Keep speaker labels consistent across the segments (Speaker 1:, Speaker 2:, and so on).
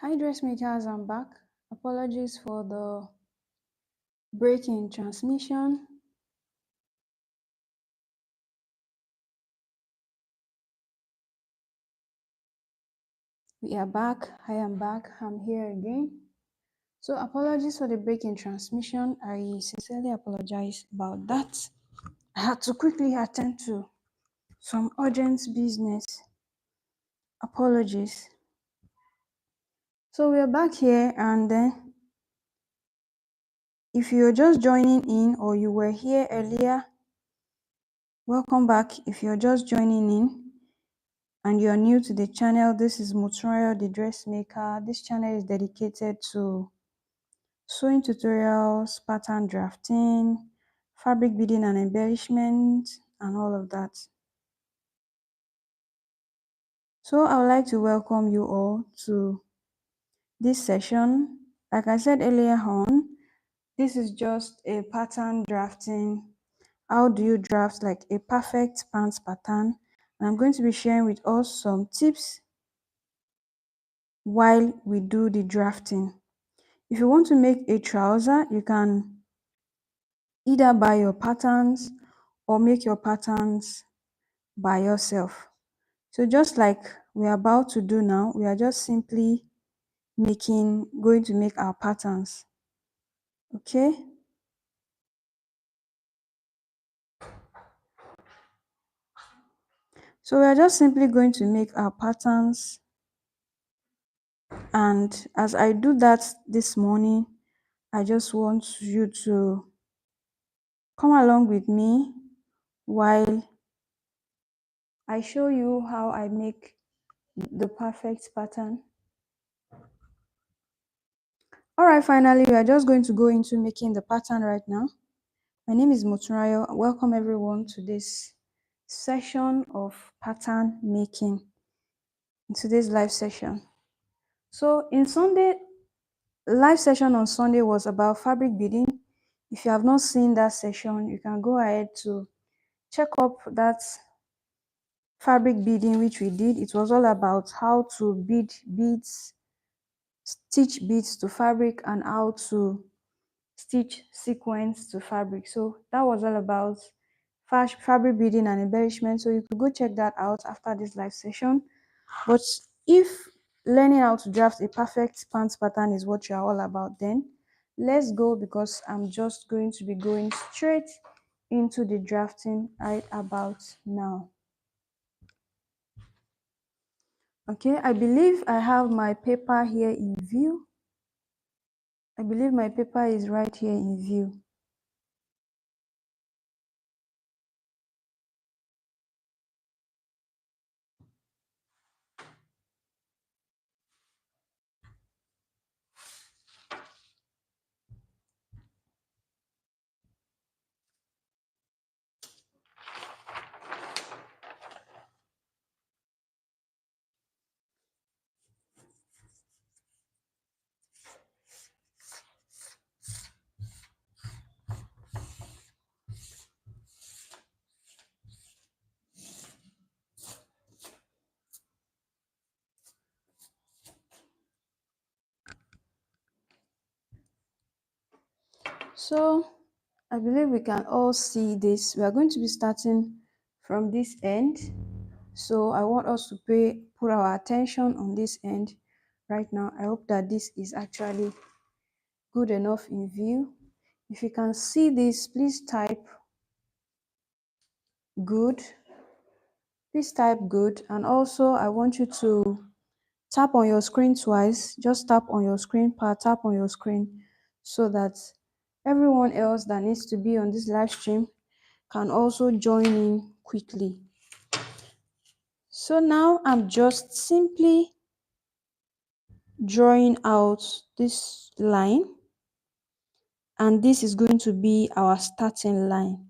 Speaker 1: Hi dressmakers, I'm back. Apologies for the break in transmission. We are back. I am back. I'm here again. So apologies for the break in transmission. I sincerely apologize about that. I had to quickly attend to some urgent business. Apologies. So we're back here, and then if you're just joining in or you were here earlier, welcome back. If you're just joining in and you're new to the channel, this is Muturio the dressmaker. This channel is dedicated to sewing tutorials, pattern drafting, fabric beading and embellishment, and all of that. So I would like to welcome you all to this session. Like I said earlier on, this is just a pattern drafting. How do you draft like a perfect pants pattern? And I'm going to be sharing with us some tips while we do the drafting. If you want to make a trouser, you can either buy your patterns or make your patterns by yourself. So just like we're about to do now, we are just simply going to make our patterns. Okay? So we are just simply going to make our patterns, and as I do that this morning, I just want you to come along with me while I show you how I make the perfect pattern. Alright, finally, we are just going to go into making the pattern right now. My name is Muturio. Welcome everyone to this session of pattern making, in today's live session. So live session on Sunday was about fabric beading. If you have not seen that session, you can go ahead to check up that fabric beading which we did. It was all about how to bead beads, stitch beads to fabric, and how to stitch sequence to fabric. So that was all about fabric beading and embellishment. So you could go check that out after this live session. But if learning how to draft a perfect pants pattern is what you're all about, then let's go, because I'm just going to be going straight into the drafting right about now. Okay, I believe I have my paper here in view. I believe my paper is right here in view. So I believe we can all see this. We are going to be starting from this end. So I want us to put our attention on this end right now. I hope that this is actually good enough in view. If you can see this, please type good. Please type good. And also I want you to tap on your screen twice. Just tap on your screen pad, tap on your screen, so that everyone else that needs to be on this live stream can also join in quickly. So now I'm just simply drawing out this line, and this is going to be our starting line.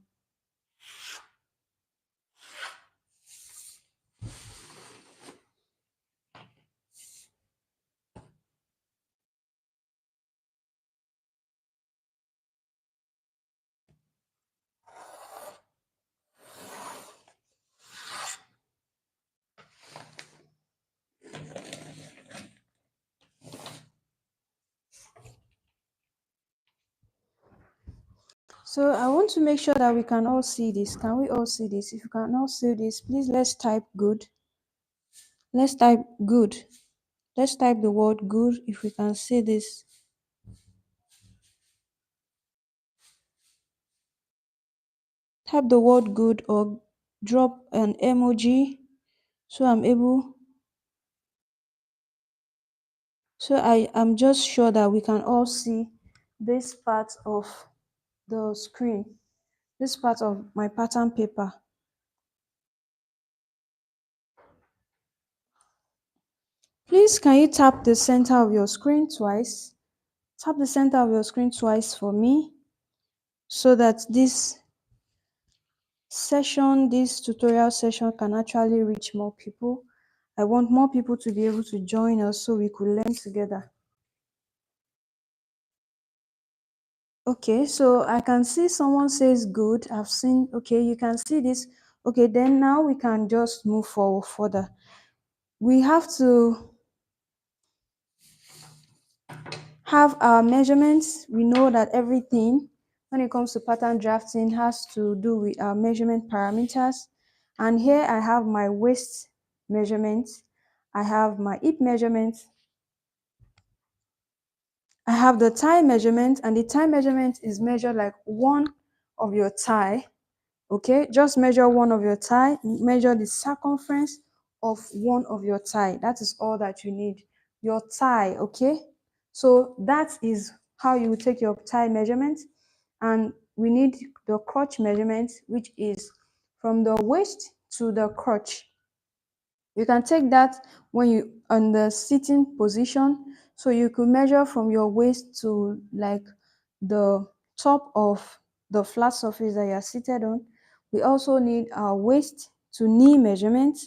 Speaker 1: So I want to make sure that we can all see this. Can we all see this? If you can all see this, please let's type good. Let's type good. Let's type the word good if we can see this. Type the word good or drop an emoji so I'm able, so I am just sure that we can all see this part of the screen, this part of my pattern paper. Please can you tap the center of your screen twice? Tap the center of your screen twice for me so that this tutorial session can actually reach more people. I want more people to be able to join us so we could learn together. Okay, so I can see someone says good. I've seen, okay, you can see this. Okay, then now we can just move forward further. We have to have our measurements. We know that everything when it comes to pattern drafting has to do with our measurement parameters. And here I have my waist measurement. I have my hip measurement. I have the thigh measurement, and the thigh measurement is measured like one of your thigh. Okay, just measure one of your thigh, measure the circumference of one of your thigh. That is all that you need. Your thigh, okay? So that is how you will take your thigh measurement. And we need the crotch measurement, which is from the waist to the crotch. You can take that when you on the sitting position, so you could measure from your waist to like the top of the flat surface that you are seated on. We also need our waist to knee measurement,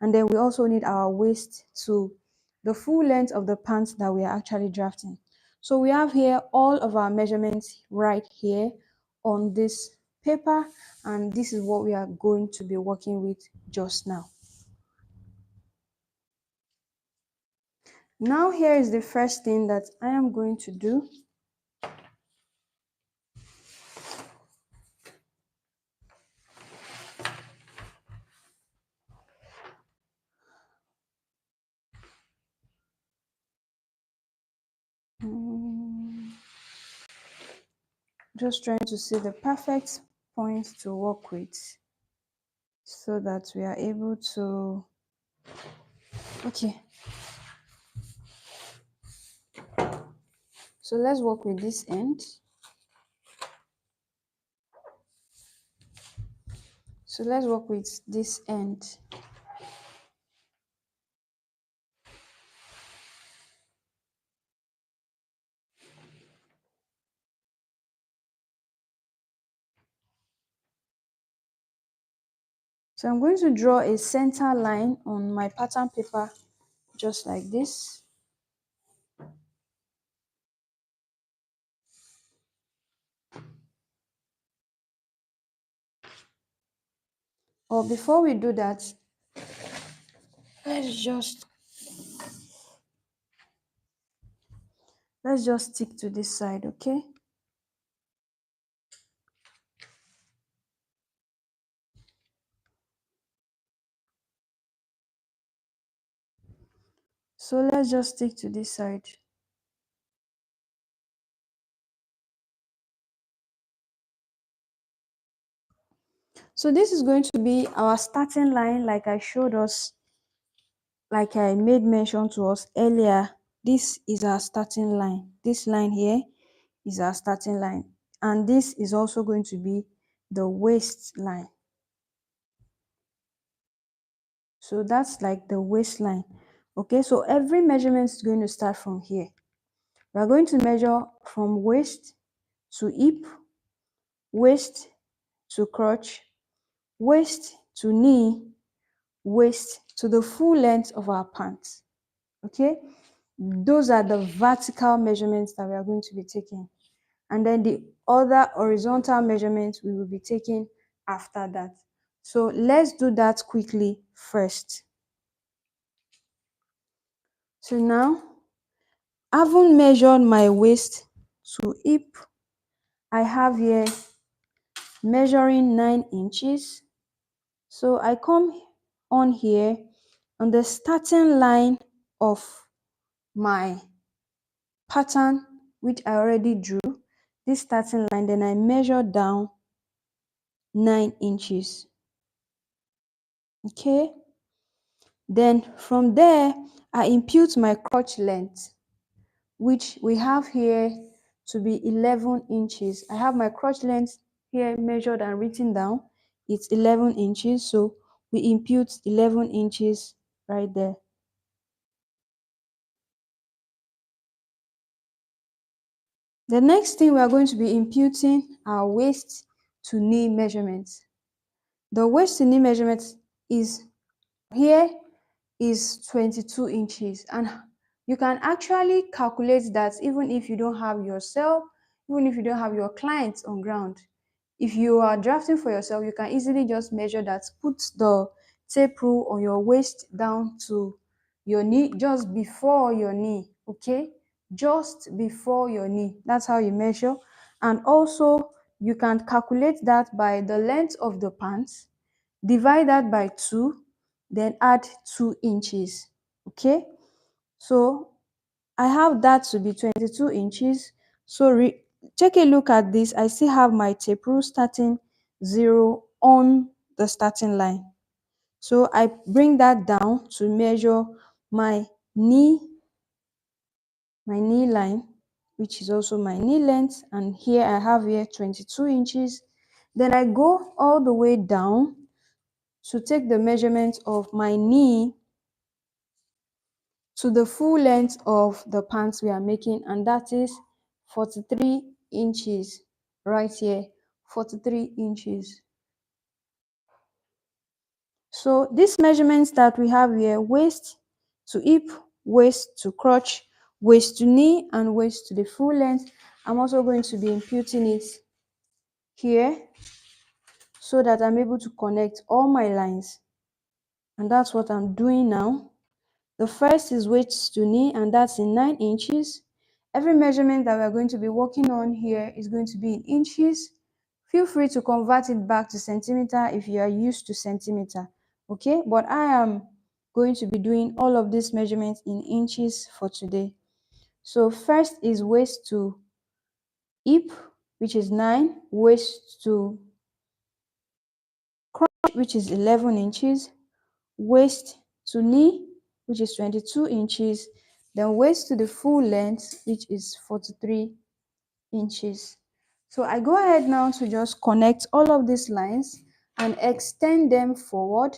Speaker 1: and then we also need our waist to the full length of the pants that we are actually drafting. So we have here all of our measurements right here on this paper, and this is what we are going to be working with just now. Now here is the first thing that I am going to do. Just trying to see the perfect point to work with so that we are able to, okay. So let's work with this end. So let's work with this end. So I'm going to draw a center line on my pattern paper just like this. Or before we do that, let's just stick to this side, okay? So let's just stick to this side. So this is going to be our starting line, like I showed us, like I made mention to us earlier. This is our starting line. This line here is our starting line. And this is also going to be the waistline. So that's like the waistline. Okay, so every measurement is going to start from here. We are going to measure from waist to hip, waist to crotch, waist to knee, waist to the full length of our pants. Okay, those are the vertical measurements that we are going to be taking, and then the other horizontal measurements we will be taking after that. So let's do that quickly first. So now, having measured my waist to hip, I have here measuring 9 inches. So I come on here on the starting line of my pattern, which I already drew, this starting line, then I measure down 9 inches. Okay, then from there I impute my crotch length, which we have here to be 11 inches. I have my crotch length here measured and written down. It's 11 inches, so we impute 11 inches right there. The next thing we are going to be imputing our waist to knee measurements. The waist to knee measurement is here is 22 inches, and you can actually calculate that even if you don't have yourself, even if you don't have your clients on ground. If you are drafting for yourself, you can easily just measure that, put the tape rule on your waist down to your knee, just before your knee, okay? Just before your knee. That's how you measure. And also, you can calculate that by the length of the pants, divide that by 2, then add 2 inches, okay? So I have that to be 22 inches. So take a look at this. I still have my tape rule starting 0 on the starting line. So I bring that down to measure my knee line, which is also my knee length, and here I have here 22 inches. Then I go all the way down to take the measurement of my knee to the full length of the pants we are making, and that is 43 inches right here, 43 inches. So these measurements that we have here, waist to hip, waist to crotch, waist to knee, and waist to the full length, I'm also going to be imputing it here so that I'm able to connect all my lines, and that's what I'm doing now. The first is waist to knee, and that's in 9 inches. Every measurement that we're going to be working on here is going to be in inches. Feel free to convert it back to centimeter if you are used to centimeter, okay? But I am going to be doing all of these measurements in inches for today. So first is waist to hip, which is 9, waist to crotch, which is 11 inches, waist to knee, which is 22 inches, then waist to the full length, which is 43 inches. So I go ahead now to just connect all of these lines and extend them forward.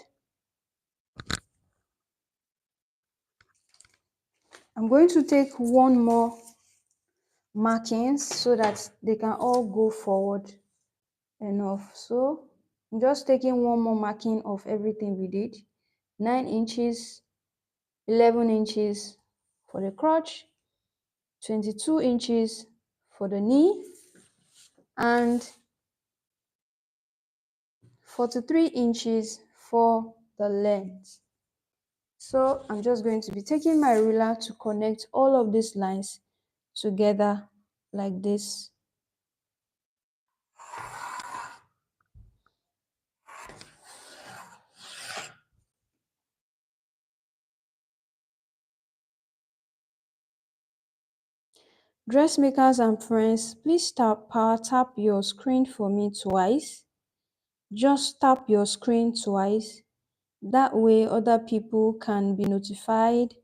Speaker 1: I'm going to take one more markings so that they can all go forward enough. So I'm just taking one more marking of everything we did. 9 inches, 11 inches for the crotch, 22 inches for the knee, and 43 inches for the length. So I'm just going to be taking my ruler to connect all of these lines together like this. Dressmakers and friends, please power tap your screen for me twice. Just tap your screen twice. That way other people can be notified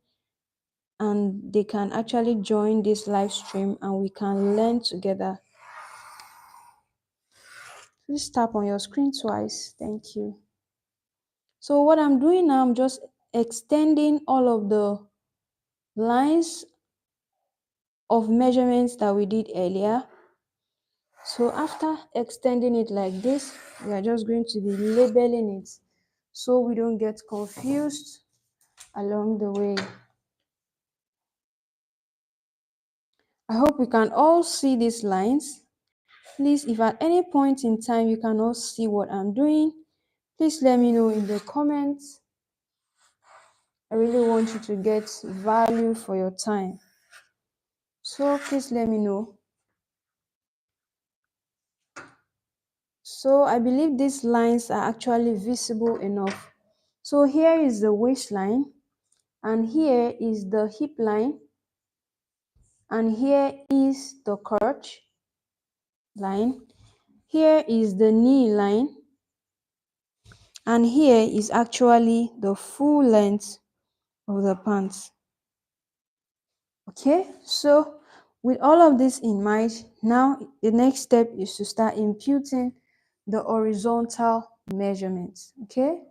Speaker 1: and they can actually join this live stream and we can learn together. Please tap on your screen twice. Thank you. So what I'm doing now, I'm just extending all of the lines of measurements that we did earlier. So after extending it like this, we are just going to be labeling it so we don't get confused along the way. I hope we can all see these lines. Please, if at any point in time you cannot see what I'm doing, please let me know in the comments. I really want you to get value for your time. So please let me know So I believe these lines are actually visible enough. So here is the waistline, and here is the hip line, and here is the crotch line, here is the knee line, and here is actually the full length of the pants. Okay, so with all of this in mind, now the next step is to start imputing the horizontal measurements. Okay,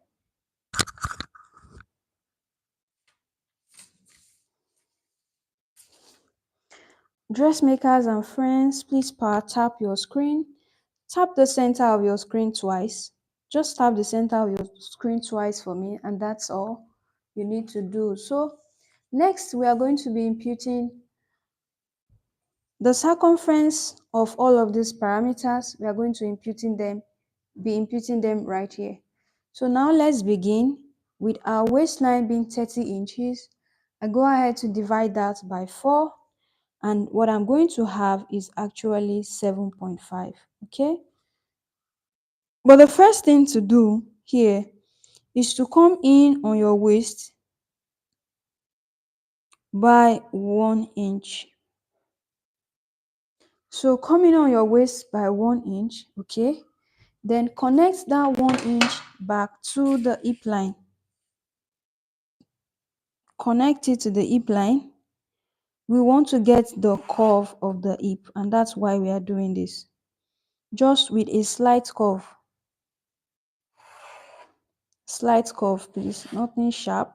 Speaker 1: dressmakers and friends, please power tap your screen. Tap the center of your screen twice. Just tap the center of your screen twice for me, and that's all you need to do. So next we are going to be imputing the circumference of all of these parameters. We are going to be imputing them right here. So now let's begin with our waistline being 30 inches. I go ahead to divide that by 4, and what I'm going to have is actually 7.5. Okay, but the first thing to do here is to come in on your waist by 1 inch. So come in on your waist by 1 inch, okay? Then connect that 1 inch back to the hip line. Connect it to the hip line. We want to get the curve of the hip, and that's why we are doing this. Just with a slight curve. Slight curve, please, nothing sharp.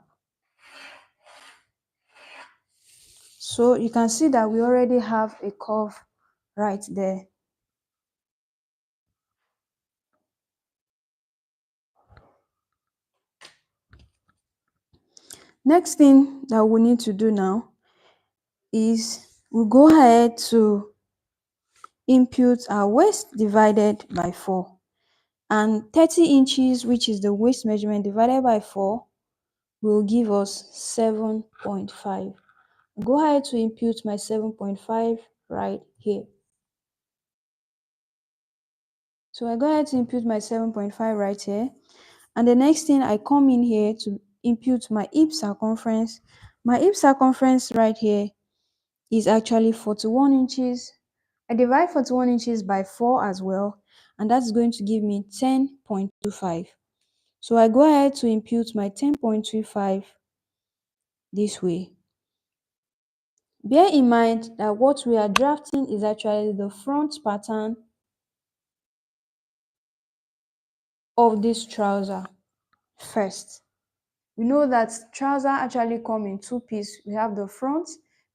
Speaker 1: So you can see that we already have a curve right there. Next thing that we need to do now is we go ahead to impute our waist divided by 4, and 30 inches, which is the waist measurement, divided by 4 will give us 7.5. Go ahead to impute my 7.5 right here. So I go ahead to impute my 7.5 right here, and the next thing I come in here to impute my hip circumference. My hip circumference right here is actually 41 inches. I divide 41 inches by 4 as well, and that's going to give me 10.25. So I go ahead to impute my 10.25 this way. Bear in mind that what we are drafting is actually the front pattern of this trouser first. We know that trouser actually come in two pieces. We have the front,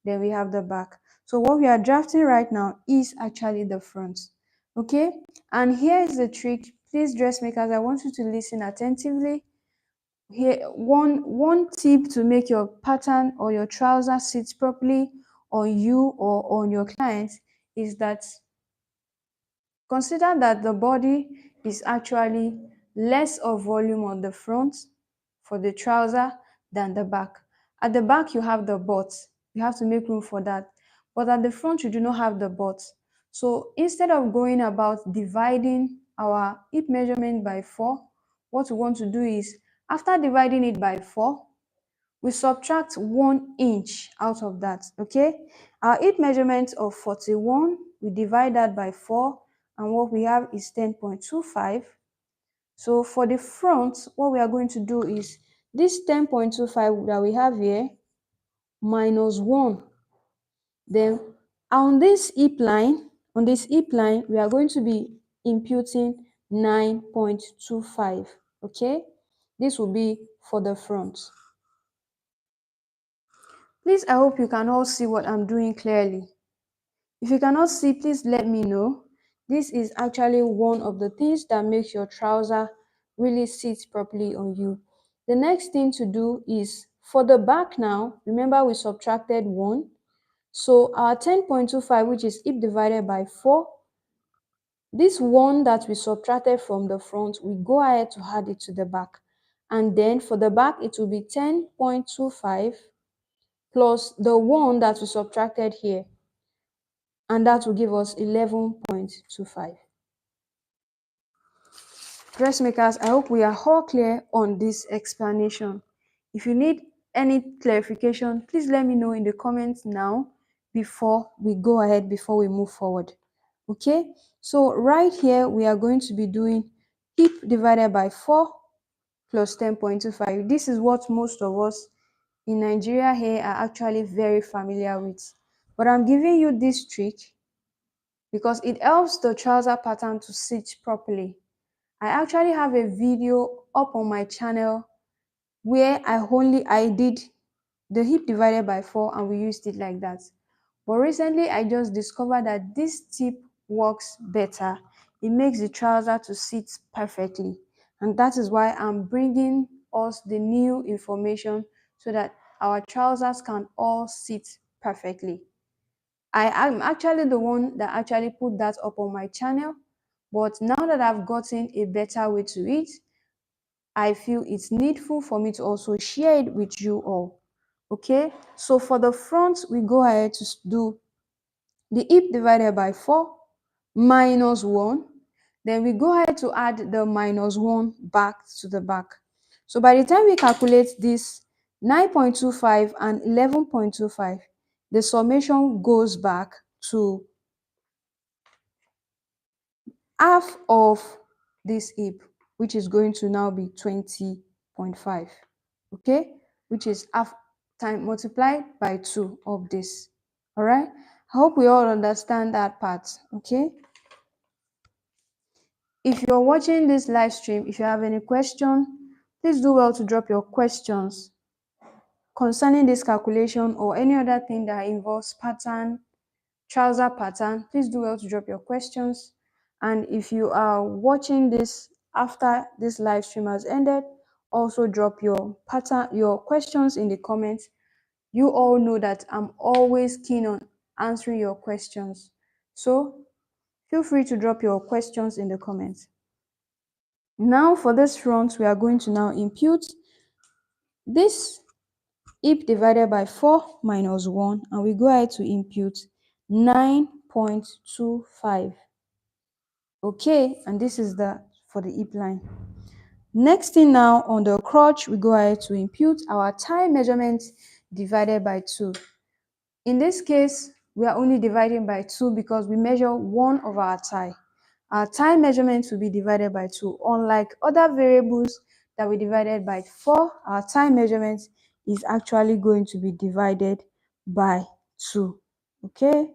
Speaker 1: then we have the back. So what we are drafting right now is actually the front. Okay, and here is the trick. Please, dressmakers, I want you to listen attentively. Here, one tip to make your pattern or your trouser sit properly on you or on your client is that consider that the body is actually less of volume on the front for the trouser than the back. At the back, you have the butt. You have to make room for that. But at the front, you do not have the butt. So instead of going about dividing our hip measurement by 4, what we want to do is, after dividing it by 4, we subtract 1 inch out of that. Okay, our hip measurement of 41, we divide that by 4, and what we have is 10.25. So for the front, what we are going to do is this 10.25 that we have here minus 1. Then on this hip line, we are going to be imputing 9.25. Okay, this will be for the front. Please, I hope you can all see what I'm doing clearly. If you cannot see, please let me know. This is actually one of the things that makes your trouser really sit properly on you. The next thing to do is for the back now, remember we subtracted 1. So our 10.25, which is hip divided by 4, this 1 that we subtracted from the front, we go ahead to add it to the back. And then for the back, it will be 10.25 plus the 1 that we subtracted here, and that will give us 11.25. Dressmakers, I hope we are all clear on this explanation. If you need any clarification, please let me know in the comments now before we go ahead, before we move forward. Okay, so right here we are going to be doing hip divided by 4 plus 10.25. This is what most of us in Nigeria here are actually very familiar with. But I'm giving you this trick because it helps the trouser pattern to sit properly. I actually have a video up on my channel where I did the hip divided by 4 and we used it like that. But recently I just discovered that this tip works better. It makes the trouser to sit perfectly, and that is why I'm bringing us the new information so that our trousers can all sit perfectly. I am actually the one that actually put that up on my channel, but now that I've gotten a better way to it, I feel it's needful for me to also share it with you all. Okay, so for the front, we go ahead to do the hip divided by 4 minus 1. Then we go ahead to add the minus 1 back to the back. So by the time we calculate this 9.25 and 11.25, the summation goes back to half of this hip, which is going to now be 20.5. Okay, which is half time multiplied by 2 of this. All right, I hope we all understand that part. Okay, if you're watching this live stream, if you have any question, please do well to drop your questions concerning this calculation or any other thing that involves pattern, trouser pattern. Please do well to drop your questions. And if you are watching this after this live stream has ended, also drop your questions in the comments. You all know that I'm always keen on answering your questions, so feel free to drop your questions in the comments. Now for this front, we are going to now impute this hip divided by 4 minus 1, and we go ahead to impute 9.25. Okay, and this is the for the hip line. Next thing, now on the crotch, we go ahead to impute our thigh measurement divided by 2. In this case, we are only dividing by 2 because we measure one of our thigh. Our thigh measurement will be divided by 2. Unlike other variables that we divided by 4, our thigh measurement is actually going to be divided by 2. Okay?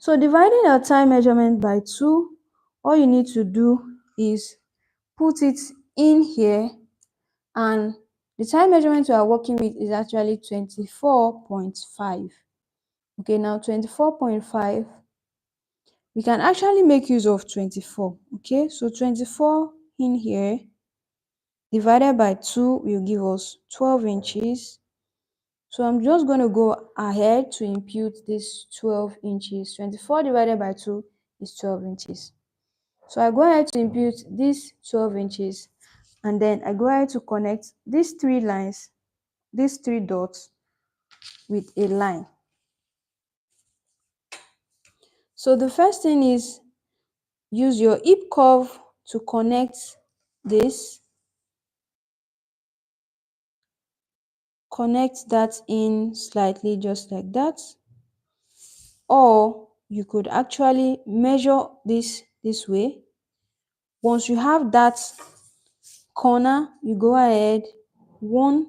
Speaker 1: So dividing our thigh measurement by 2, all you need to do is put it in here, and the thigh measurement we are working with is actually 24.5. Okay, now 24.5, we can actually make use of 24. Okay, so 24 in here divided by 2 will give us 12 inches. So I'm just going to go ahead to impute this 12 inches. 24 divided by 2 is 12 inches. So I go ahead to impute this 12 inches, and then I go ahead to connect these 3 lines, these 3 dots with a line. So the first thing is use your hip curve to connect this. Connect that in slightly, just like that. Or you could actually measure this way. Once you have that corner, you go ahead 1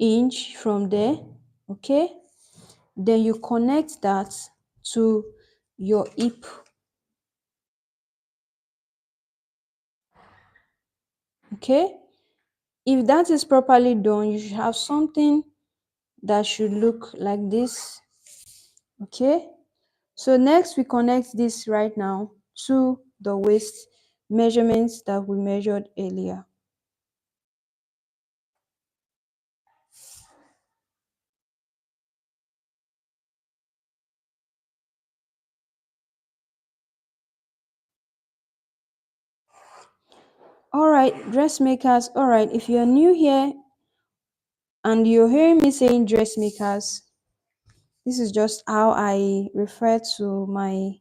Speaker 1: inch from there. Okay, then you connect that to your hip. Okay, if that is properly done, you should have something that should look like this. Okay, so next we connect this right now to the waist measurements that we measured earlier. All right, dressmakers. All right, if you're new here and you're hearing me saying dressmakers, This is just how I refer to my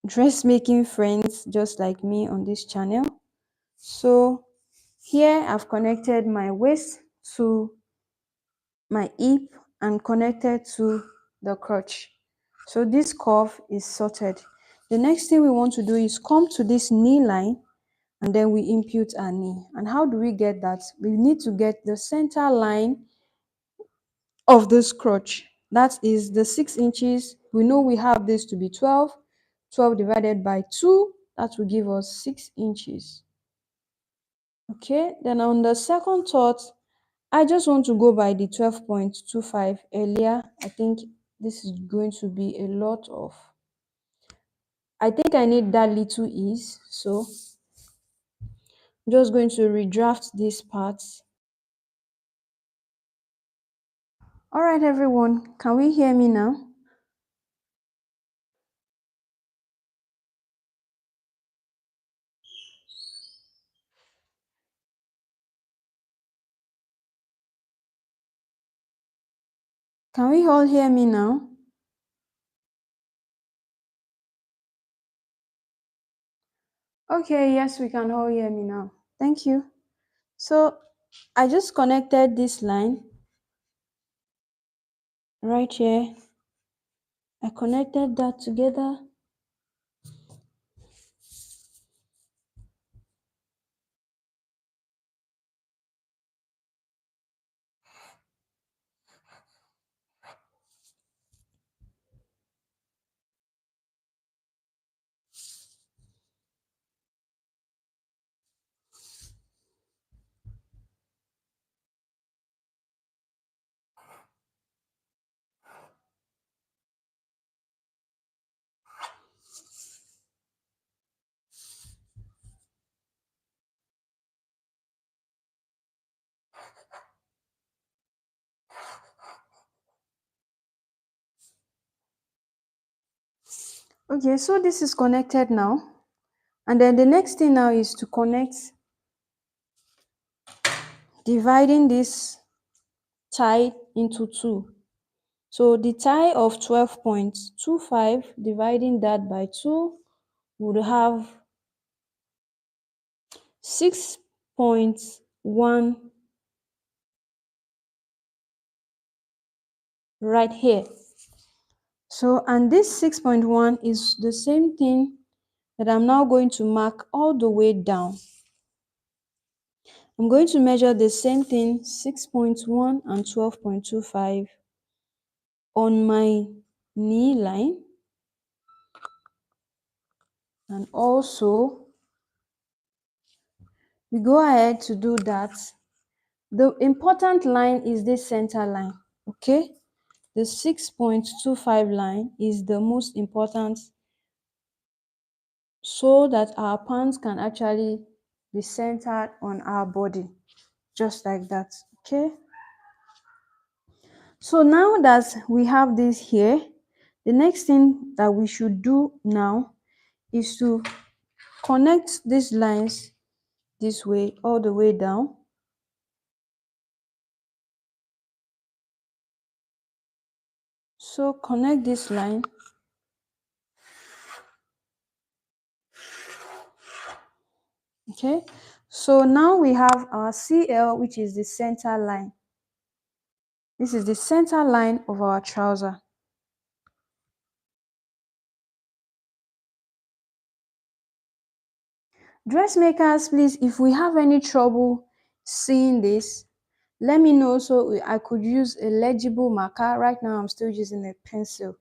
Speaker 1: dressmaking friends just like me on this channel. So here I've connected my waist to my hip and connected to the crotch. So this curve is sorted. The next thing we want to do is come to this knee line and then we impute our knee. And how do we get that? We need to get the center line of this crotch. That is the 6 inches. We know we have this to be 12. 12 divided by 2, that will give us 6 inches. Okay, then on the second thought, I just want to go by the 12.25 earlier. I think this is going to be a lot of, I think I need that little ease. So I'm just going to redraft this part. All right, everyone, can we hear me now? Can we all hear me now? Okay, yes, we can all hear me now. Thank you. So I just connected this line right here. I connected that together. Okay, so this is connected now. And then the next thing now is to connect, dividing this tie into two. So the tie of 12.25, dividing that by 2, would have 6.1 right here. So, and this 6.1 is the same thing that I'm now going to mark all the way down. I'm going to measure the same thing, 6.1 and 12.25 on my knee line, and also we go ahead to do that. The important line is this center line, okay? The 6.25 line is the most important, so that our pants can actually be centered on our body, just like that, okay? So now that we have this here, the next thing that we should do now is to connect these lines this way all the way down. So connect this line. Okay, so now we have our CL, which is the center line. This is the center line of our trouser. Dressmakers, please, if we have any trouble seeing this, let me know so I could use a legible marker. Right now I'm still using a pencil.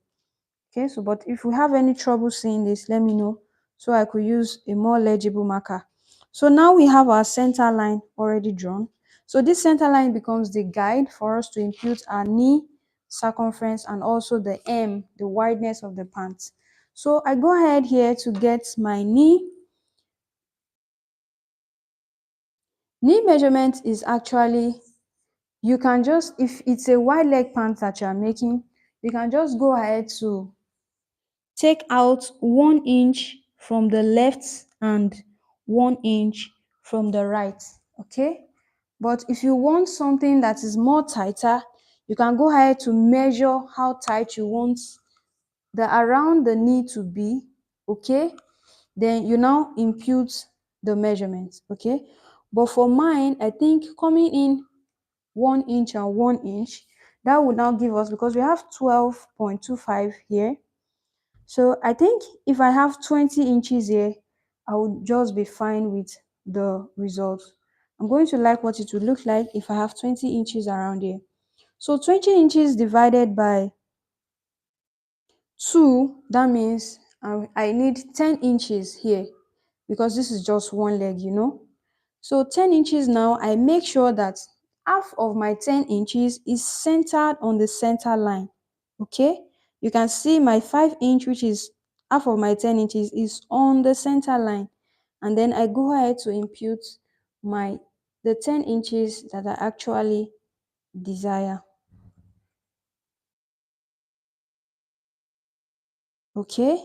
Speaker 1: Okay, so but if we have any trouble seeing this, let me know so I could use a more legible marker. So now we have our center line already drawn. So this center line becomes the guide for us to impute our knee circumference and also the M, the wideness of the pants. So I go ahead here to get my knee. Knee measurement is actually, you can just, if it's a wide leg pants that you are making, you can just go ahead to take out 1 inch from the left and 1 inch from the right, okay? But if you want something that is more tighter, You can go ahead to measure how tight you want the around the knee to be, okay? Then you now impute the measurements, okay? But for mine, I think coming in 1 inch and 1 inch, that would now give us, because we have 12.25 here. So I think if I have 20 inches here, I would just be fine with the result. I'm going to like what it would look like if I have 20 inches around here. So 20 inches divided by 2, that means I need 10 inches here, because this is just one leg, you know. So 10 inches now, I make sure that half of my 10 inches is centered on the center line, okay? You can see my 5 inch, which is half of my 10 inches, is on the center line. And then I go ahead to impute the 10 inches that I actually desire, okay?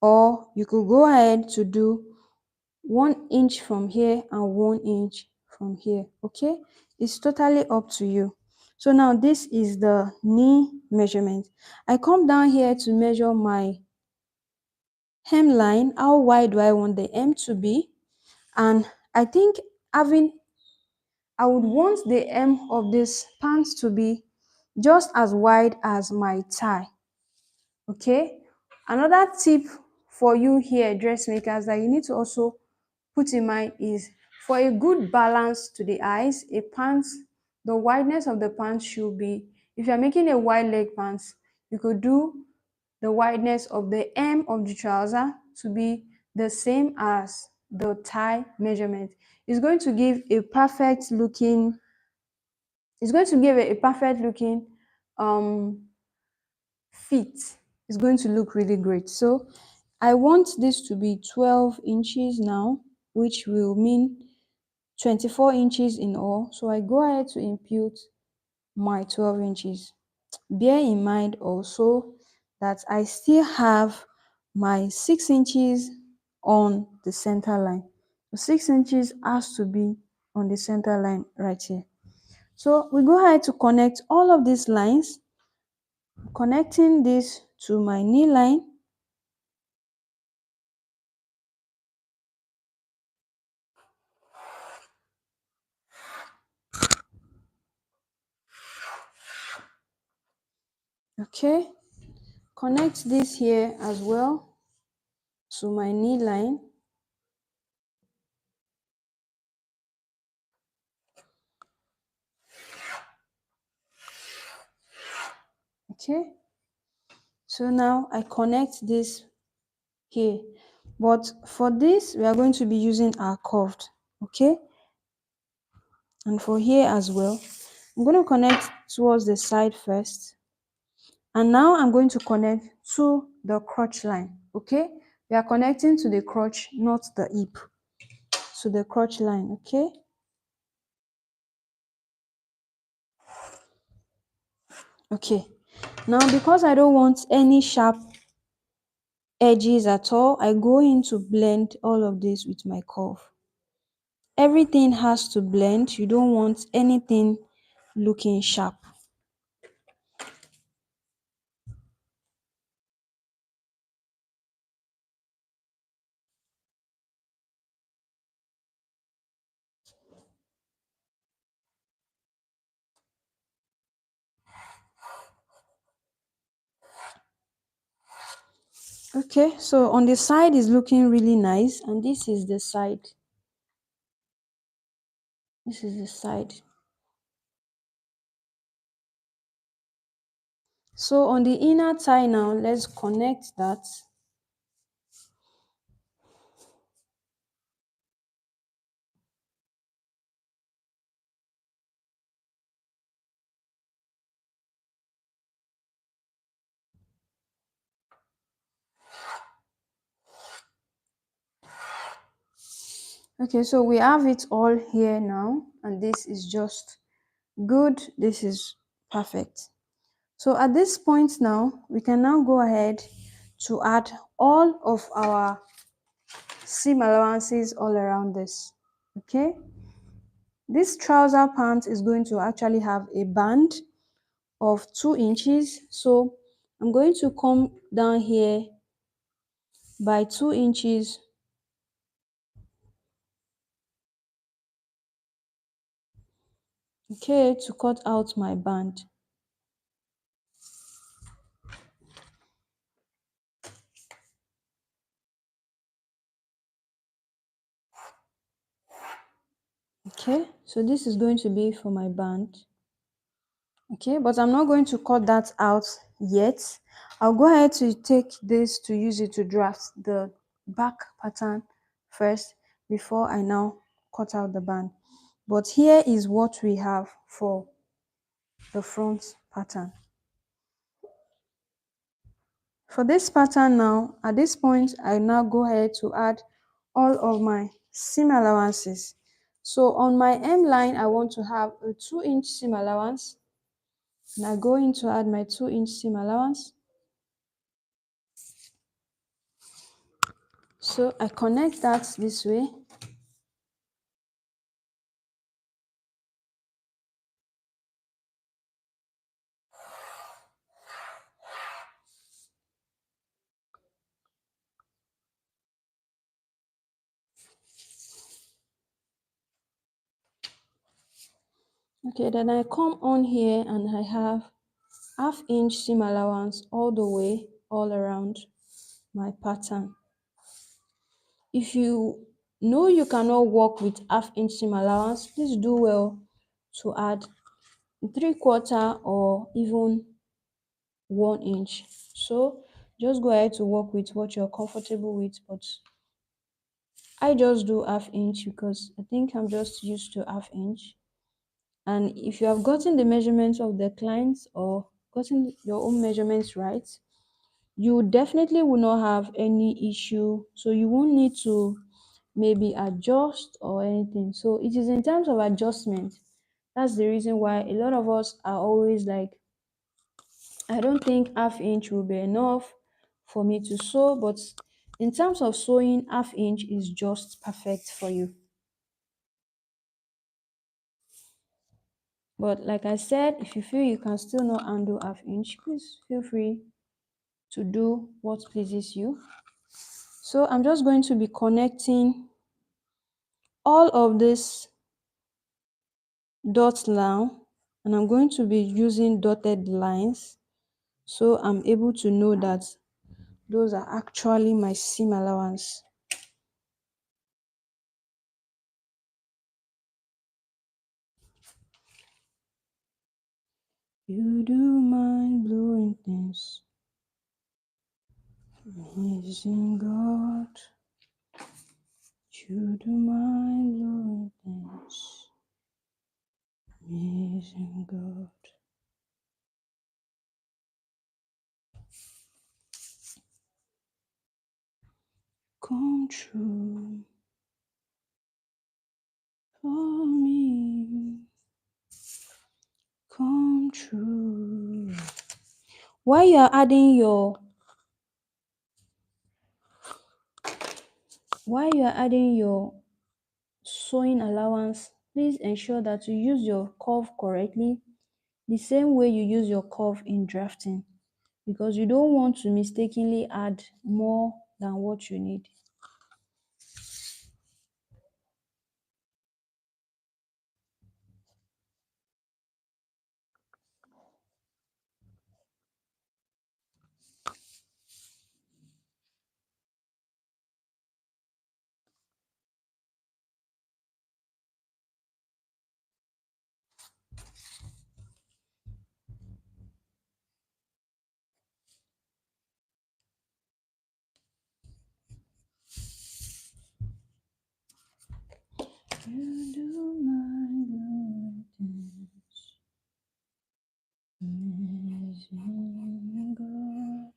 Speaker 1: Or you could go ahead to do 1 inch from here and 1 inch from here, okay? It's totally up to you. So now this is the knee measurement. I come down here to measure my hemline. How wide do I want the hem to be? And I think I would want the hem of this pants to be just as wide as my thigh, okay? Another tip for you here, dressmakers, that you need to also put in mind is, for a good balance to the eyes, the wideness of the pants should be, if you're making a wide leg pants, you could do the wideness of the hem of the trouser to be the same as the thigh measurement. It's going to give a perfect looking, um fit. It's going to look really great. So I want this to be 12 inches now, which will mean 24 inches in all. So I go ahead to impute my 12 inches. Bear in mind also that I still have my 6 inches on the center line. The 6 inches has to be on the center line right here. So we go ahead to connect all of these lines, connecting this to my knee line. Okay, connect this here as well to my knee line. Okay, so now I connect this here, but for this we are going to be using our curved, okay? And for here as well, I'm going to connect towards the side first, and now I'm going to connect to the crotch line, okay? We are connecting to the crotch, not the hip, to the crotch line, okay? Okay, now because I don't want any sharp edges at all, I go in to blend all of this with my curve. Everything has to blend. You don't want anything looking sharp. Okay, so on the side is looking really nice, and this is the side. This is the side. So on the inner thigh now, let's connect that. Okay, so we have it all here now, and this is just good. This is perfect. So at this point now, we can now go ahead to add all of our seam allowances all around this, okay? This trouser pant is going to actually have a band. of 2 inches. So I'm going to come down here by 2 inches, okay, to cut out my band. Okay, so this is going to be for my band. Okay, but I'm not going to cut that out yet. I'll go ahead to take this to use it to draft the back pattern first before I now cut out the band. But here is what we have for the front pattern. For this pattern now, at this point, I now go ahead to add all of my seam allowances. So on my hem line, I want to have a 2-inch seam allowance. And I go in to add my 2-inch seam allowance. So I connect that this way. Okay, then I come on here and I have 1/2 inch seam allowance all the way, all around my pattern. If you know you cannot work with 1/2 inch seam allowance, please do well to add 3/4 or even 1 inch. So just go ahead to work with what you're comfortable with, but I just do 1/2 inch because I think I'm just used to 1/2 inch. And if you have gotten the measurements of the clients or gotten your own measurements right, you definitely will not have any issue. So you won't need to maybe adjust or anything. So it is in terms of adjustment. That's the reason why a lot of us are always like, I don't think 1/2 inch will be enough for me to sew, but in terms of sewing, 1/2 inch is just perfect for you. But like I said, if you feel you can still not undo 1/2 inch, please feel free to do what pleases you. So I'm just going to be connecting all of this dots now, and I'm going to be using dotted lines so I'm able to know that those are actually my seam allowance. You do mind blowing things, amazing God. You do mind blowing things, amazing God. Come true for me, come true. While you're adding your sewing allowance, please ensure that you use your curve correctly, the same way you use your curve in drafting, because you don't want to mistakenly add more than what you need. You do my goodness, amazing God.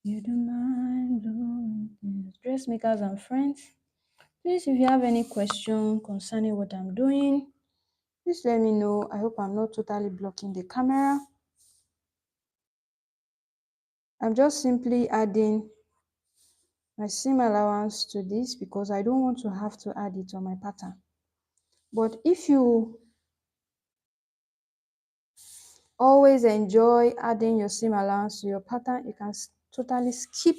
Speaker 1: You do my goodness. Dressmakers and friends, please, if you have any question concerning what I'm doing, please let me know. I hope I'm not totally blocking the camera. I'm just simply adding my seam allowance to this because I don't want to have to add it on my pattern. But if you always enjoy adding your seam allowance to your pattern, you can totally skip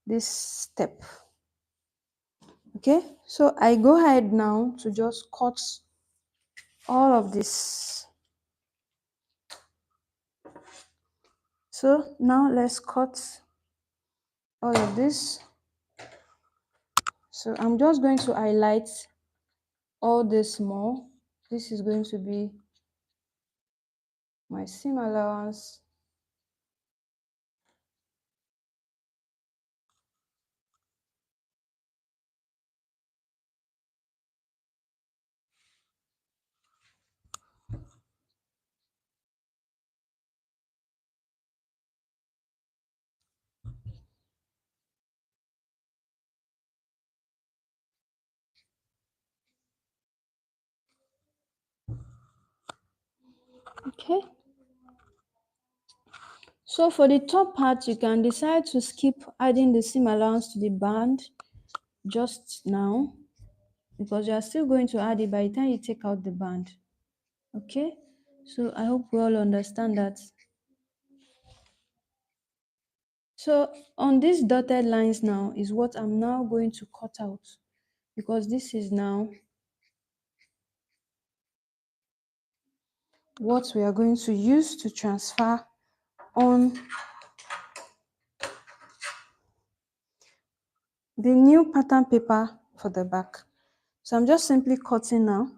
Speaker 1: this step. Okay, so I go ahead now to just cut all of this. So now let's cut all of this. So I'm just going to highlight all this more. This is going to be my seam allowance. Okay, so for the top part, you can decide to skip adding the seam allowance to the band just now, because you are still going to add it by the time you take out the band. Okay, so I hope we all understand that. So on these dotted lines now is what I'm now going to cut out, because this is now what we are going to use to transfer on the new pattern paper for the back. So I'm just simply cutting now.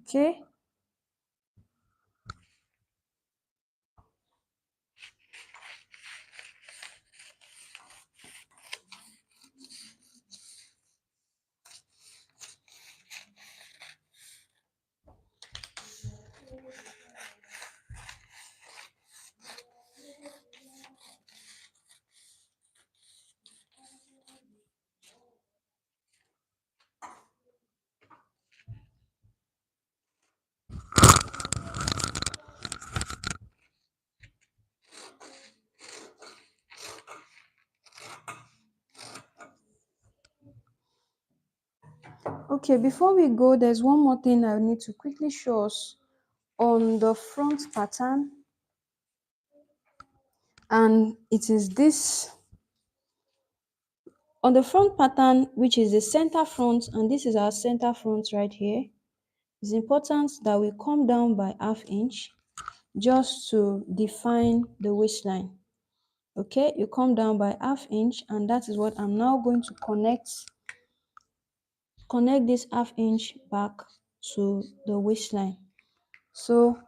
Speaker 1: Okay, okay, before we go, there's one more thing I need to quickly show us on the front pattern, and it is this. On the front pattern, which is the center front, and this is our center front right here, it's important that we come down by ½ inch just to define the waistline. Okay, you come down by ½ inch, and that is what I'm now going to connect this ½ inch back to the waistline. So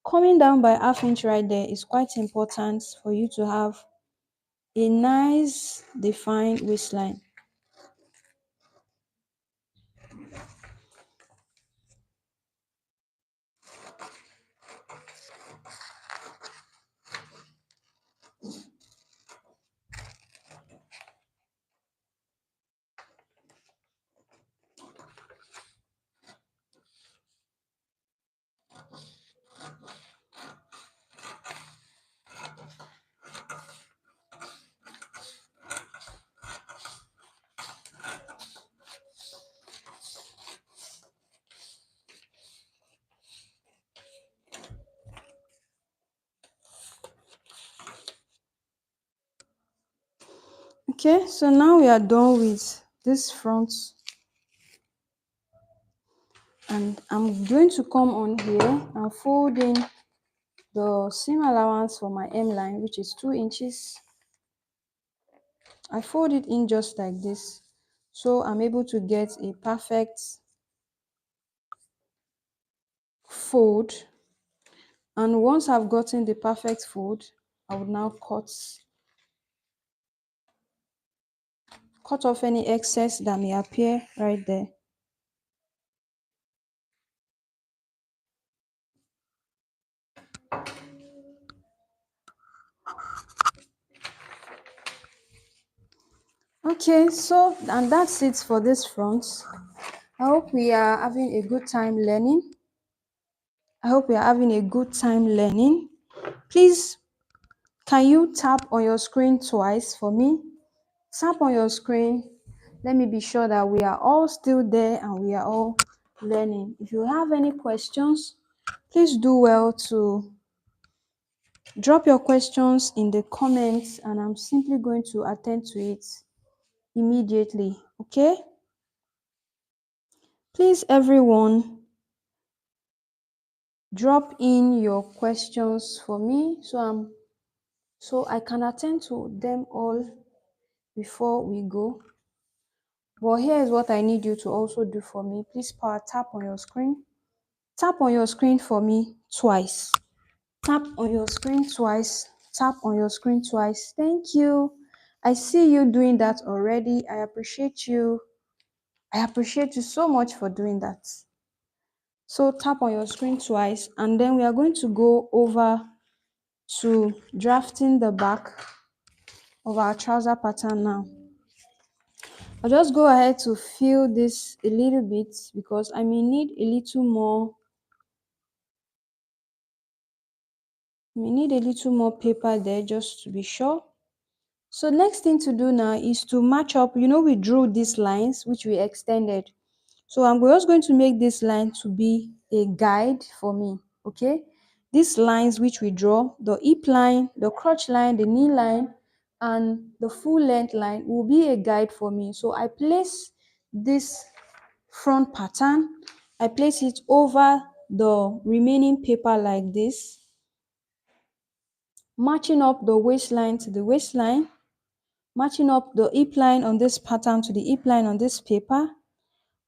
Speaker 1: coming down by ½ inch right there is quite important for you to have a nice defined waistline. Okay, so now we are done with this front, and I'm going to come on here and fold in the seam allowance for my hemline, which is 2 inches. I fold it in just like this, so I'm able to get a perfect fold. And once I've gotten the perfect fold, I would now cut off any excess that may appear right there. Okay, so and that's it for this front. I hope we are having a good time learning. Please, can you tap on your screen twice for me? Tap on your screen Let me be sure that we are all still there and we are all learning. If you have any questions, please do well to drop your questions in the comments and I'm simply going to attend to it immediately. Okay? Please, everyone, drop in your questions for me so I can attend to them all before we go. But here is what I need you to also do for me. Please power tap on your screen. Tap on your screen for me twice. Tap on your screen twice. Tap on your screen twice. Thank you. I see you doing that already. I appreciate you. I appreciate you so much for doing that. So tap on your screen twice and then we are going to go over to drafting the back of our trouser pattern now. I'll just go ahead to fill this a little bit because I may need a little more. We need a little more paper there just to be sure. So next thing to do now is to match up. We drew these lines which we extended. So I'm just going to make this line to be a guide for me, okay? These lines which we draw, the hip line, the crotch line, the knee line, and the full length line will be a guide for me. So I place this front pattern, I place it over the remaining paper like this, matching up the waistline to the waistline, matching up the hip line on this pattern to the hip line on this paper,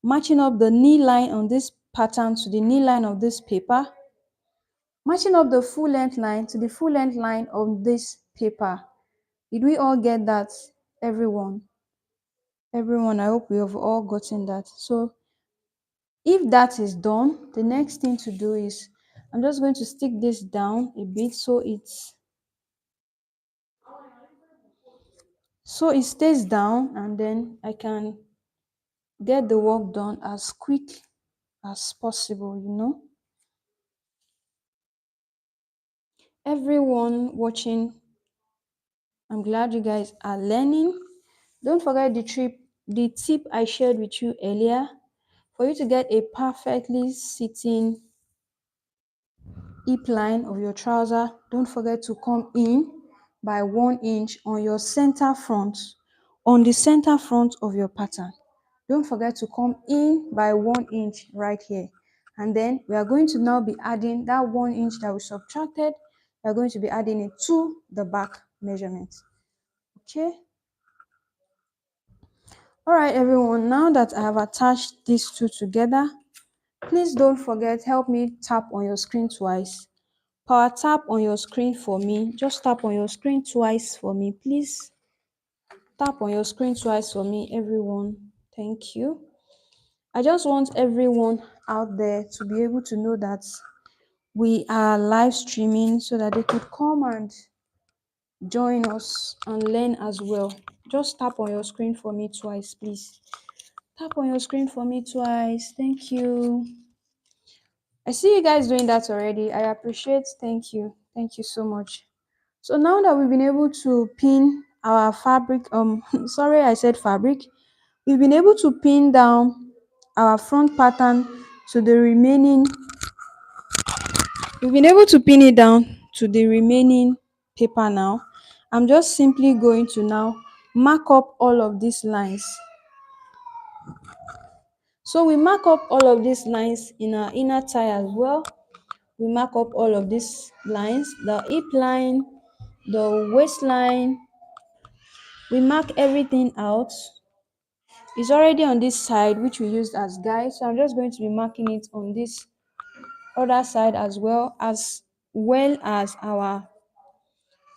Speaker 1: matching up the knee line on this pattern to the knee line of this paper, matching up the full length line to the full length line of this paper. Did we all get that, everyone? Everyone, I hope we have all gotten that. So if that is done, the next thing to do is I'm just going to stick this down a bit so it stays down and then I can get the work done as quick as possible. Everyone watching, I'm glad you guys are learning. Don't forget the tip I shared with you earlier. For you to get a perfectly sitting hip line of your trouser, don't forget to come in by 1 inch on your center front, on the center front of your pattern. Don't forget to come in by 1 inch right here. And then we are going to now be adding that 1 inch that we subtracted. We are going to be adding it to the back measurement. Okay. All right, everyone. Now that I have attached these two together, please don't forget, help me tap on your screen twice. Power tap on your screen for me. Just tap on your screen twice for me, please. Tap on your screen twice for me, everyone. Thank you. I just want everyone out there to be able to know that we are live streaming so that they could come and join us and learn as well. Just tap on your screen for me twice, please. Tap on your screen for me twice. Thank you. I see you guys doing that already. I appreciate. Thank you. Thank you so much. So now that we've been able to pin our fabric, sorry, I said fabric. We've been able to pin down our front pattern to the remaining, we've been able to pin it down to the remaining paper now. I'm just simply going to now mark up all of these lines. So we mark up all of these lines in our inner tie as well. We mark up all of these lines, the hip line, the waistline. We mark everything out. It's already on this side, which we used as guide. So I'm just going to be marking it on this other side as well as our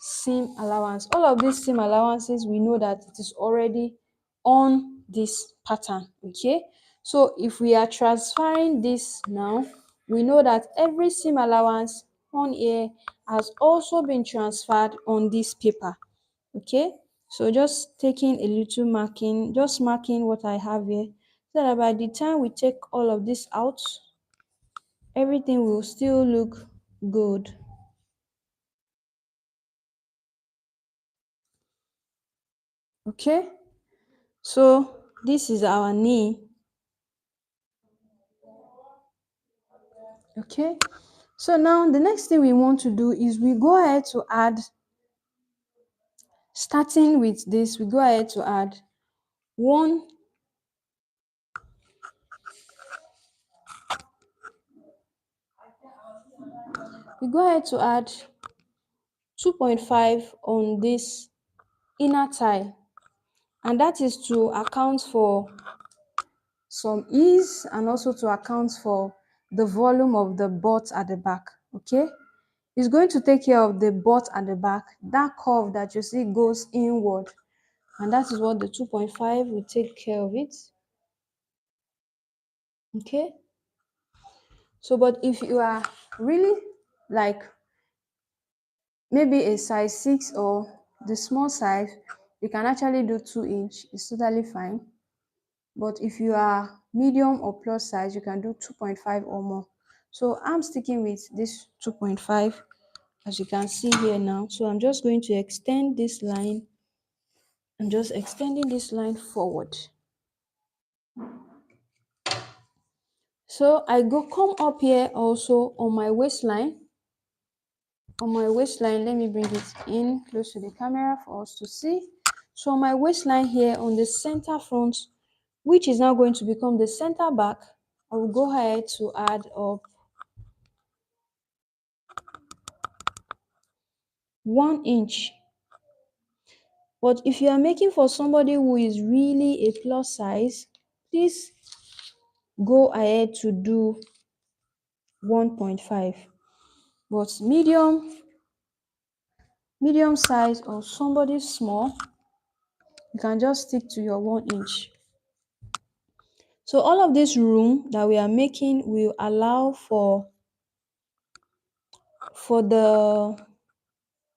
Speaker 1: seam allowance. All of these seam allowances, we know that it is already on this pattern. Okay, so if we are transferring this now, we know that every seam allowance on here has also been transferred on this paper. Okay, so just taking a little marking, just marking what I have here, so that by the time we take all of this out, everything will still look good. Okay, so This is our knee. Okay, so now the next thing we want to do is we go ahead to add, starting with this, we go ahead to add one, we go ahead to add 2.5 on this inner thigh, and that is to account for some ease and also to account for the volume of the butt at the back. Okay, it's going to take care of the butt at the back, that curve that you see goes inward, and that is what the 2.5 will take care of it. Okay, so but if you are really like maybe a size 6 or the small size, you can actually do 2 inch, it's totally fine. But if you are medium or plus size, you can do 2.5 or more. So I'm sticking with this 2.5, as you can see here now. So I'm just going to extend this line. I'm just extending this line forward. So I go come up here also on my waistline. On my waistline, let me bring it in close to the camera for us to see. So on my waistline here on the center front, which is now going to become the center back, I will go ahead to add up 1 inch. But if you are making for somebody who is really a plus size, please go ahead to do 1.5. But medium size or somebody small, you can just stick to your 1 inch. So all of this room that we are making will allow for the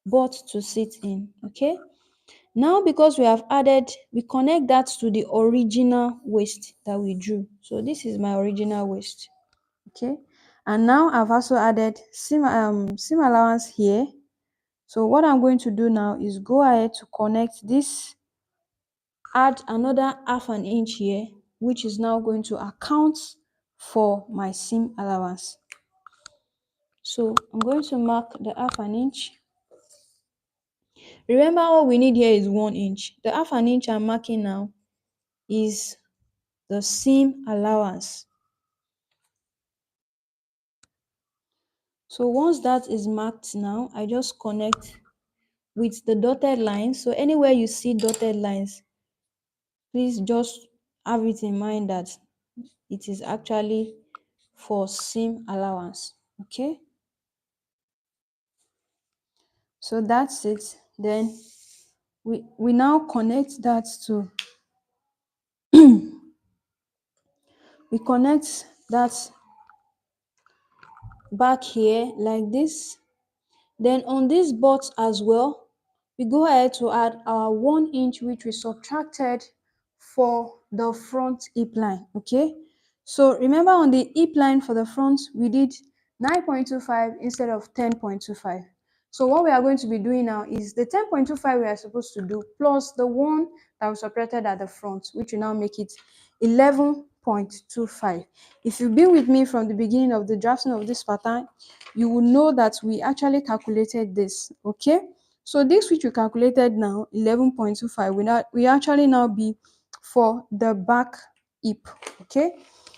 Speaker 1: butt to sit in. Okay, now because we have added, we connect that to the original waist that we drew. So this is my original waist. Okay, and now I've also added seam allowance here. So what I'm going to do now is go ahead to connect this, add another half an inch here, which is now going to account for my seam allowance. So I'm going to mark the half an inch. Remember, all we need here is 1 inch. The half an inch I'm marking now is the seam allowance. So once that is marked now, I just connect with the dotted lines. So anywhere you see dotted lines, please just have it in mind that it is actually for seam allowance. Okay, so that's it. Then we now connect that to we connect that back here like this. Then on this butt as well, we go ahead to add our 1 inch which we subtracted for the front hip line. Okay, so remember on the hip line for the front we did 9.25 instead of 10.25. So what we are going to be doing now is the 10.25 we are supposed to do plus the one that we separated at the front, which will now make it 11.25. If you've been with me from the beginning of the drafting of this pattern, you will know that we actually calculated this. Okay, so this which we calculated now, 11.25, we actually now be for the back hip. Okay,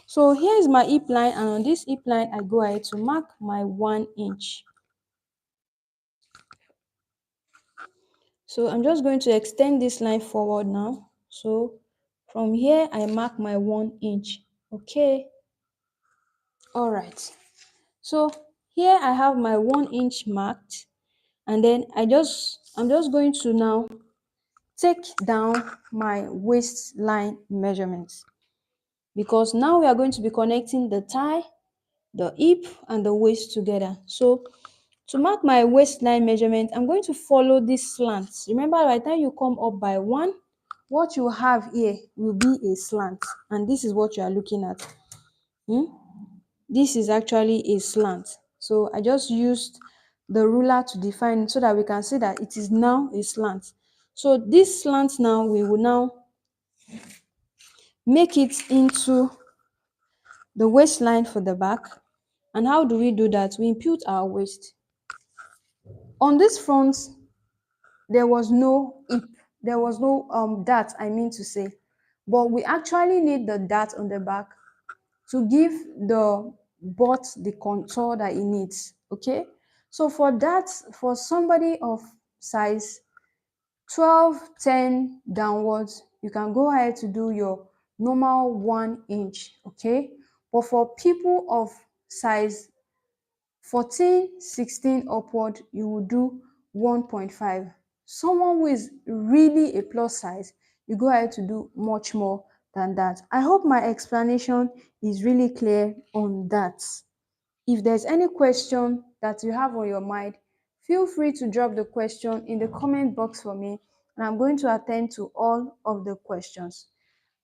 Speaker 1: so here is my hip line, and on this hip line I go ahead to mark my 1 inch. So I'm just going to extend this line forward now. So from here I mark my 1 inch. Okay, all right, so here I have my 1 inch marked, and then I'm just going to now take down my waistline measurements, because now we are going to be connecting the thigh, the hip and the waist together. So to mark my waistline measurement, I'm going to follow these slants. Remember, by the time you come up by 1, what you have here will be a slant, and this is what you are looking at. This is actually a slant. So I just used the ruler to define it so that we can see that it is now a slant. So this slant now, we will now make it into the waistline for the back. And how do we do that? We impute our waist. On this front, there was no hip, there was no dart, I mean to say. But we actually need the dart on the back to give the butt the contour that it needs. Okay, so for that, for somebody of size 12, 10 downwards, you can go ahead to do your normal 1 inch. Okay, but for people of size 14, 16 upward, you will do 1.5. Someone who is really a plus size, you go ahead to do much more than that. I hope my explanation is really clear on that. If there's any question that you have on your mind, feel free to drop the question in the comment box for me, and I'm going to attend to all of the questions.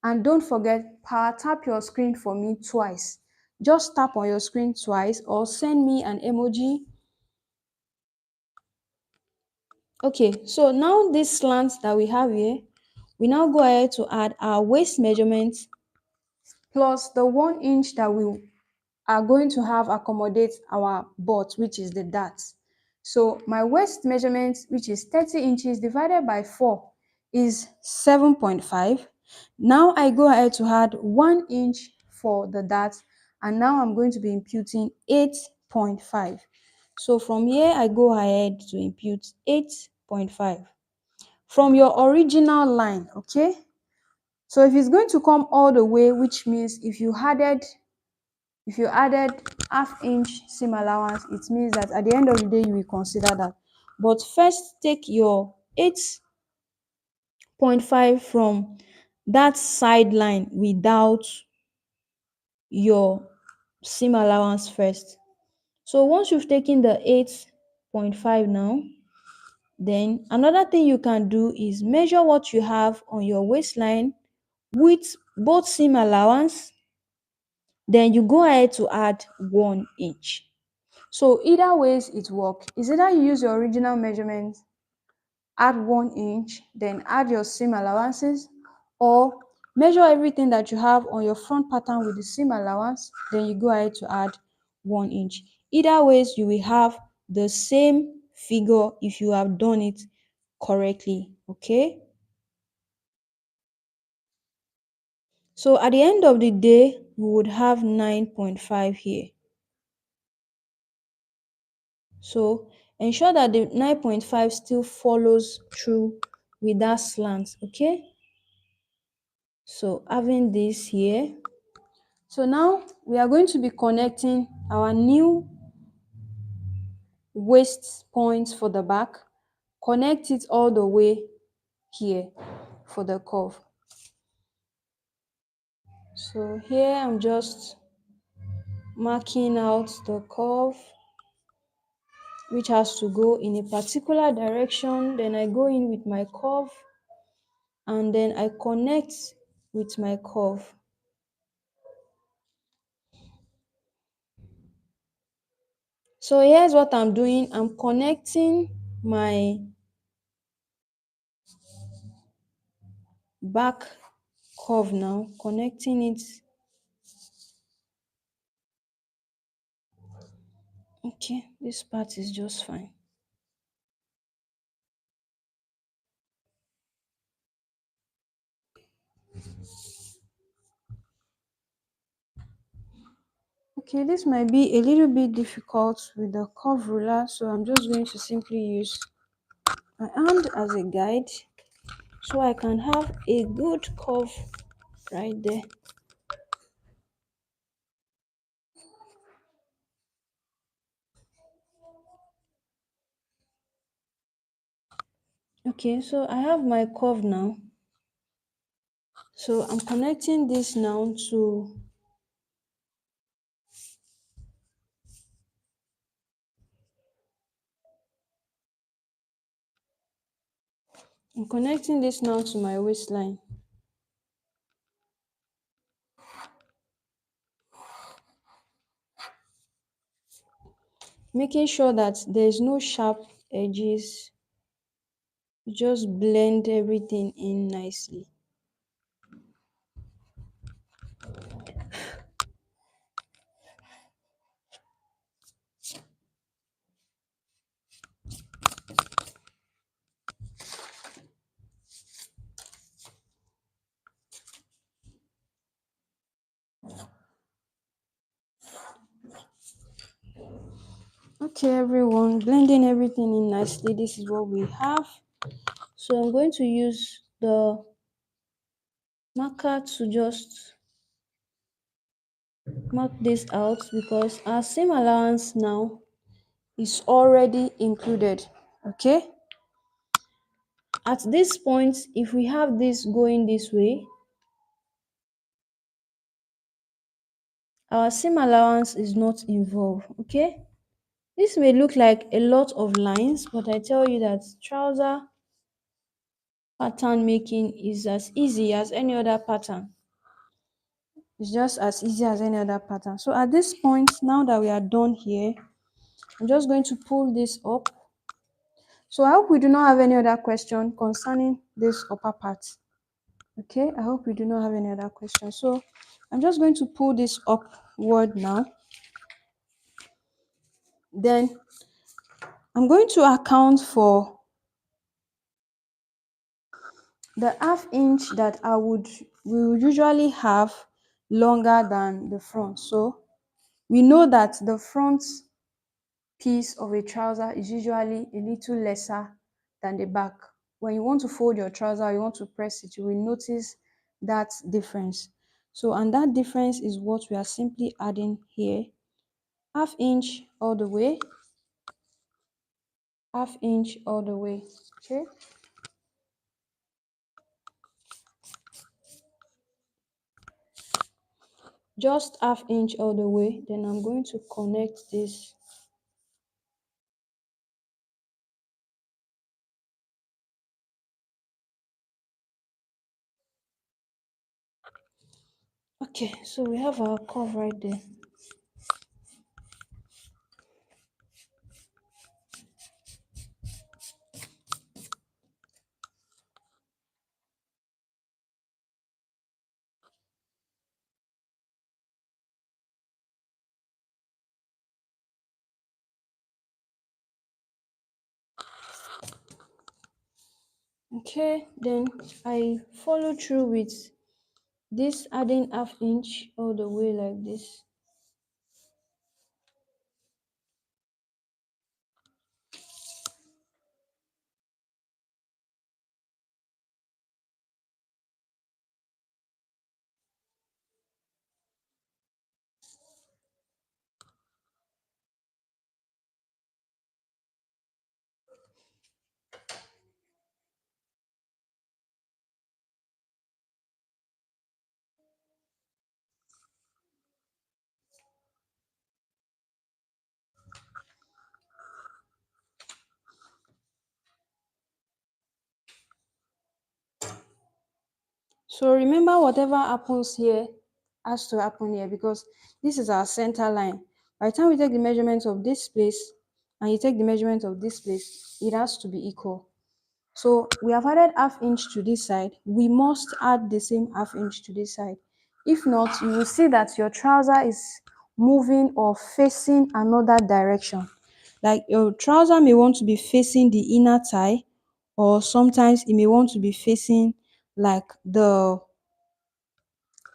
Speaker 1: And don't forget, power tap your screen for me twice. Just tap on your screen twice or send me an emoji. Okay, so now this slant that we have here, we now go ahead to add our waist measurement plus the 1 inch that we are going to have accommodate our butt, which is the dart. So my waist measurement, which is 30 inches divided by 4, is 7.5. Now I go ahead to add 1 inch for the dart, and now I'm going to be imputing 8.5. So from here, I go ahead to impute 8.5 from your original line, okay? So if it's going to come all the way, which means if you added half-inch seam allowance, it means that at the end of the day you will consider that. But first, take your 8.5 from that sideline without your seam allowance first. So once you've taken the 8.5 now, then another thing you can do is measure what you have on your waistline with both seam allowance. Then you go ahead to add 1 inch. So either ways it works. Is either you use your original measurement, add 1 inch, then add your seam allowances, or measure everything that you have on your front pattern with the seam allowance, then you go ahead to add 1 inch. Either ways, you will have the same figure if you have done it correctly. Okay, so at the end of the day, we would have 9.5 here. So ensure that the 9.5 still follows through with that slant. Okay, so having this here, so now we are going to be connecting our new waist points for the back. Connect it all the way here for the curve. So here I'm just marking out the curve which has to go in a particular direction. Then I go in with my curve and then I connect with my curve. So here's what I'm doing. I'm connecting my back curve now, connecting it. Okay, this part is just fine. Okay, this might be a little bit difficult with the curve ruler, so I'm just going to simply use my hand as a guide so I can have a good curve right there. Okay, so I have my curve now. So I'm connecting this now to my waistline. Making sure that there's no sharp edges. Just blend everything in nicely. Okay, everyone, blending everything in nicely. This is what we have. So I'm going to use the marker to just mark this out because our seam allowance now is already included. Okay, at this point, if we have this going this way, our seam allowance is not involved. Okay, this may look like a lot of lines, but I tell you that trouser pattern making is as easy as any other pattern. It's just as easy as any other pattern. So at this point, now that we are done here, I'm just going to pull this up. So I hope we do not have any other question concerning this upper part. Okay, I hope we do not have any other question. So I'm just going to pull this upward now. Then I'm going to account for the half inch that we would usually have longer than the front. So we know that the front piece of a trouser is usually a little lesser than the back. When you want to fold your trouser, you want to press it, you will notice that difference. So, and that difference is what we are simply adding here. Half inch all the way, half inch all the way. Okay. Just half inch all the way. Then I'm going to connect this. Okay, so we have our curve right there. Okay, then I follow through with this, adding half inch all the way like this. So remember, whatever happens here has to happen here because this is our center line. By the time we take the measurement of this place and you take the measurement of this place, it has to be equal. So we have added half inch to this side. We must add the same half inch to this side. If not, you will see that your trouser is moving or facing another direction. Like your trouser may want to be facing the inner thigh, or sometimes it may want to be facing like the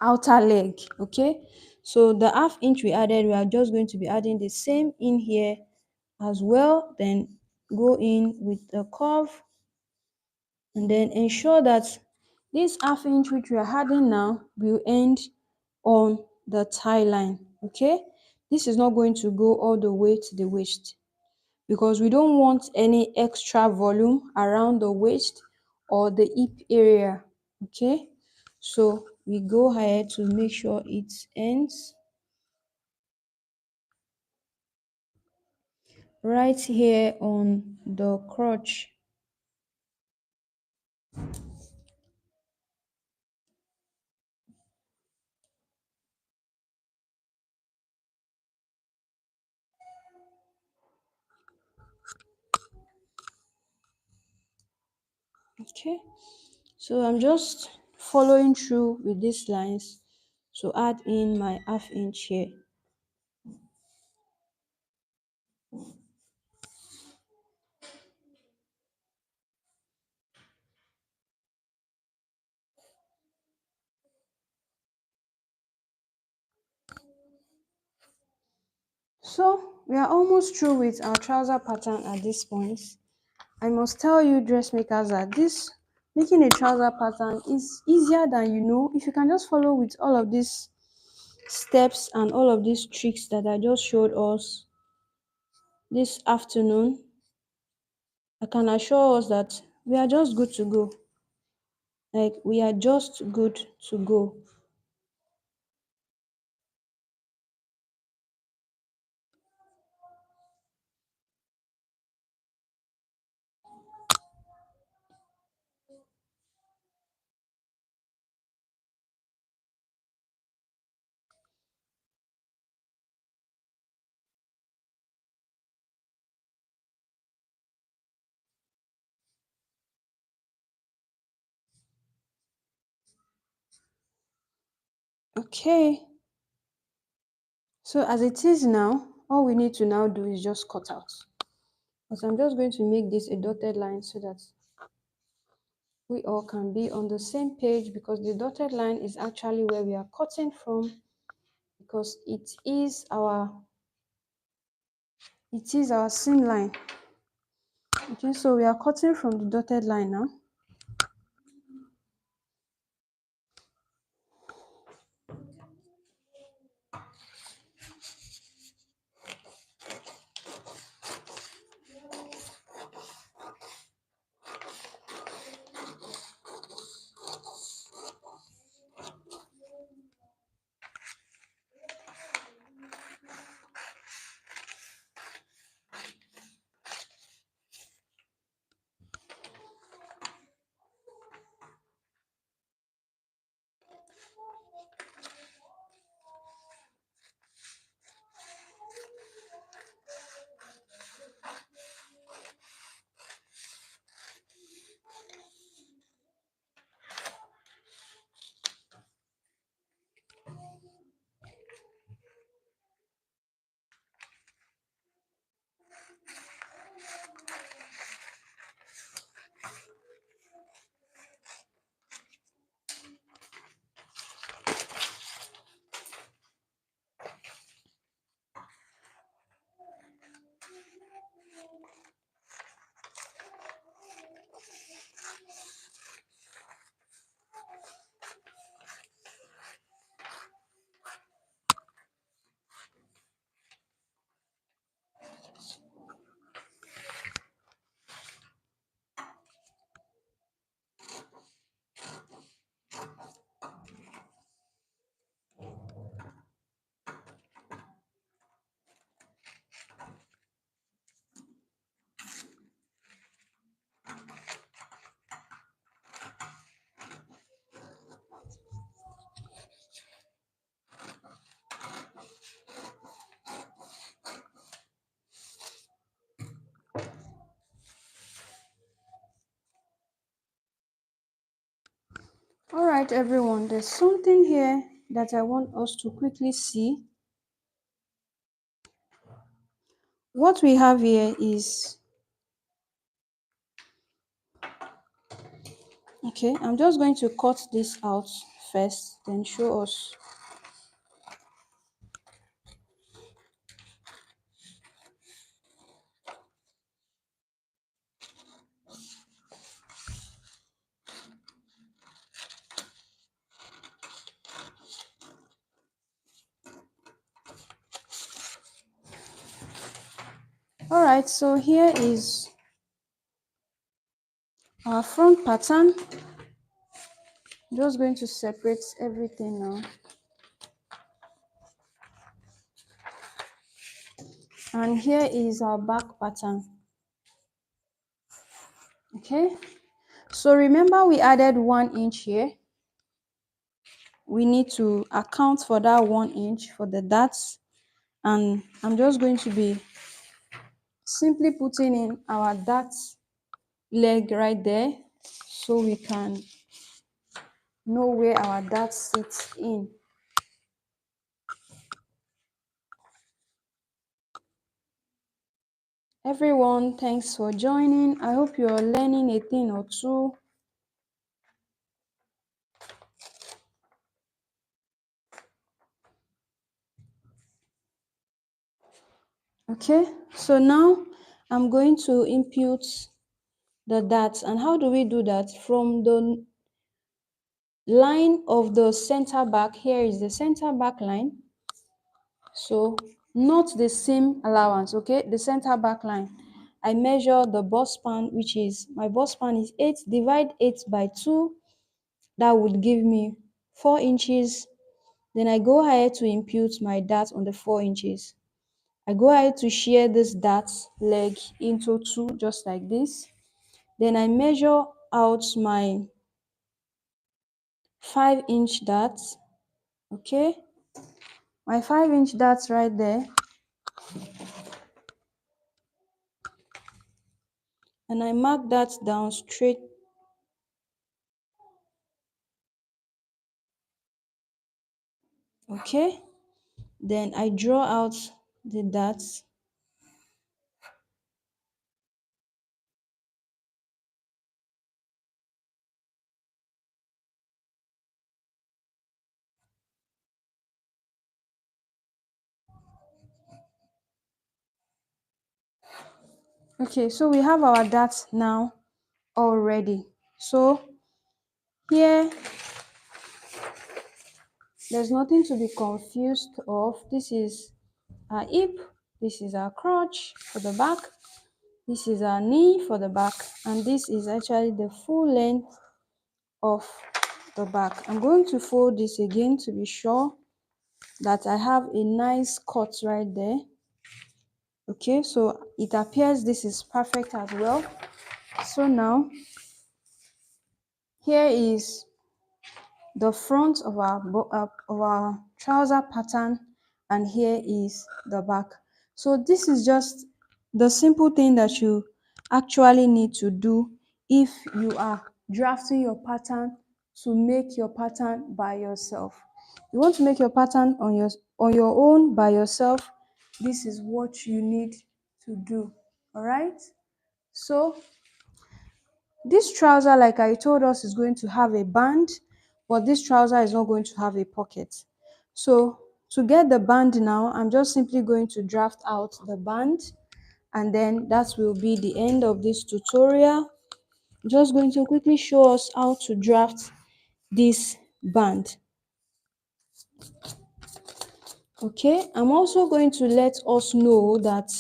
Speaker 1: outer leg. Okay, so the half inch we added, we are just going to be adding the same in here as well. Then go in with the curve and then ensure that this half inch which we are adding now will end on the thigh line. Okay, this is not going to go all the way to the waist because we don't want any extra volume around the waist or the hip area. Okay, so we go ahead to make sure it ends right here on the crotch. Okay, so I'm just following through with these lines to add in my half inch here. So we are almost through with our trouser pattern at this point. I must tell you dressmakers that this making a trouser pattern is easier than you know if you can just follow with all of these steps and all of these tricks that I just showed us this afternoon. I can assure us that we are just good to go. Like we are just good to go. Okay. So as it is now, all we need to now do is just cut out. Because I'm just going to make this a dotted line so that we all can be on the same page, because the dotted line is actually where we are cutting from, because it is our seam line. Okay, so we are cutting from the dotted line now. All right, everyone, there's something here that I want us to quickly see. What we have here is, okay, I'm just going to cut this out first, then show us. All right, so here is our front pattern. I'm just going to separate everything now. And here is our back pattern. Okay, so remember we added 1 inch here. We need to account for that 1 inch for the darts, and I'm just going to be simply putting in our dart leg right there, so we can know where our dart sits in. Everyone, thanks for joining. I hope you're learning a thing or two. Okay, so now I'm going to input the dots. And how do we do that? From the line of the center back, here is the center back line. So not the seam allowance, okay, the center back line. I measure the bust span, which is, my bust span is 8, divide 8 by 2, that would give me 4 inches. Then I go ahead to impute my dart on the 4 inches. I go ahead to shear this dart leg into 2, just like this. Then I measure out my 5-inch dart, okay, my 5-inch dart right there, and I mark that down straight. Okay, then I draw out the darts. Okay, so we have our darts now already. So here, there's nothing to be confused of. This is our hip, this is our crotch for the back, this is our knee for the back, and this is actually the full length of the back. I'm going to fold this again to be sure that I have a nice cut right there. Okay, so it appears this is perfect as well. So now here is the front of our trouser pattern, and here is the back. So this is just the simple thing that you actually need to do if you are drafting your pattern to make your pattern by yourself. You want to make your pattern on your own by yourself, this is what you need to do. All right, so this trouser, like I told us, is going to have a band, but this trouser is not going to have a pocket. So to get the band now, I'm just simply going to draft out the band, and then that will be the end of this tutorial. I'm just going to quickly show us how to draft this band. Okay, I'm also going to let us know that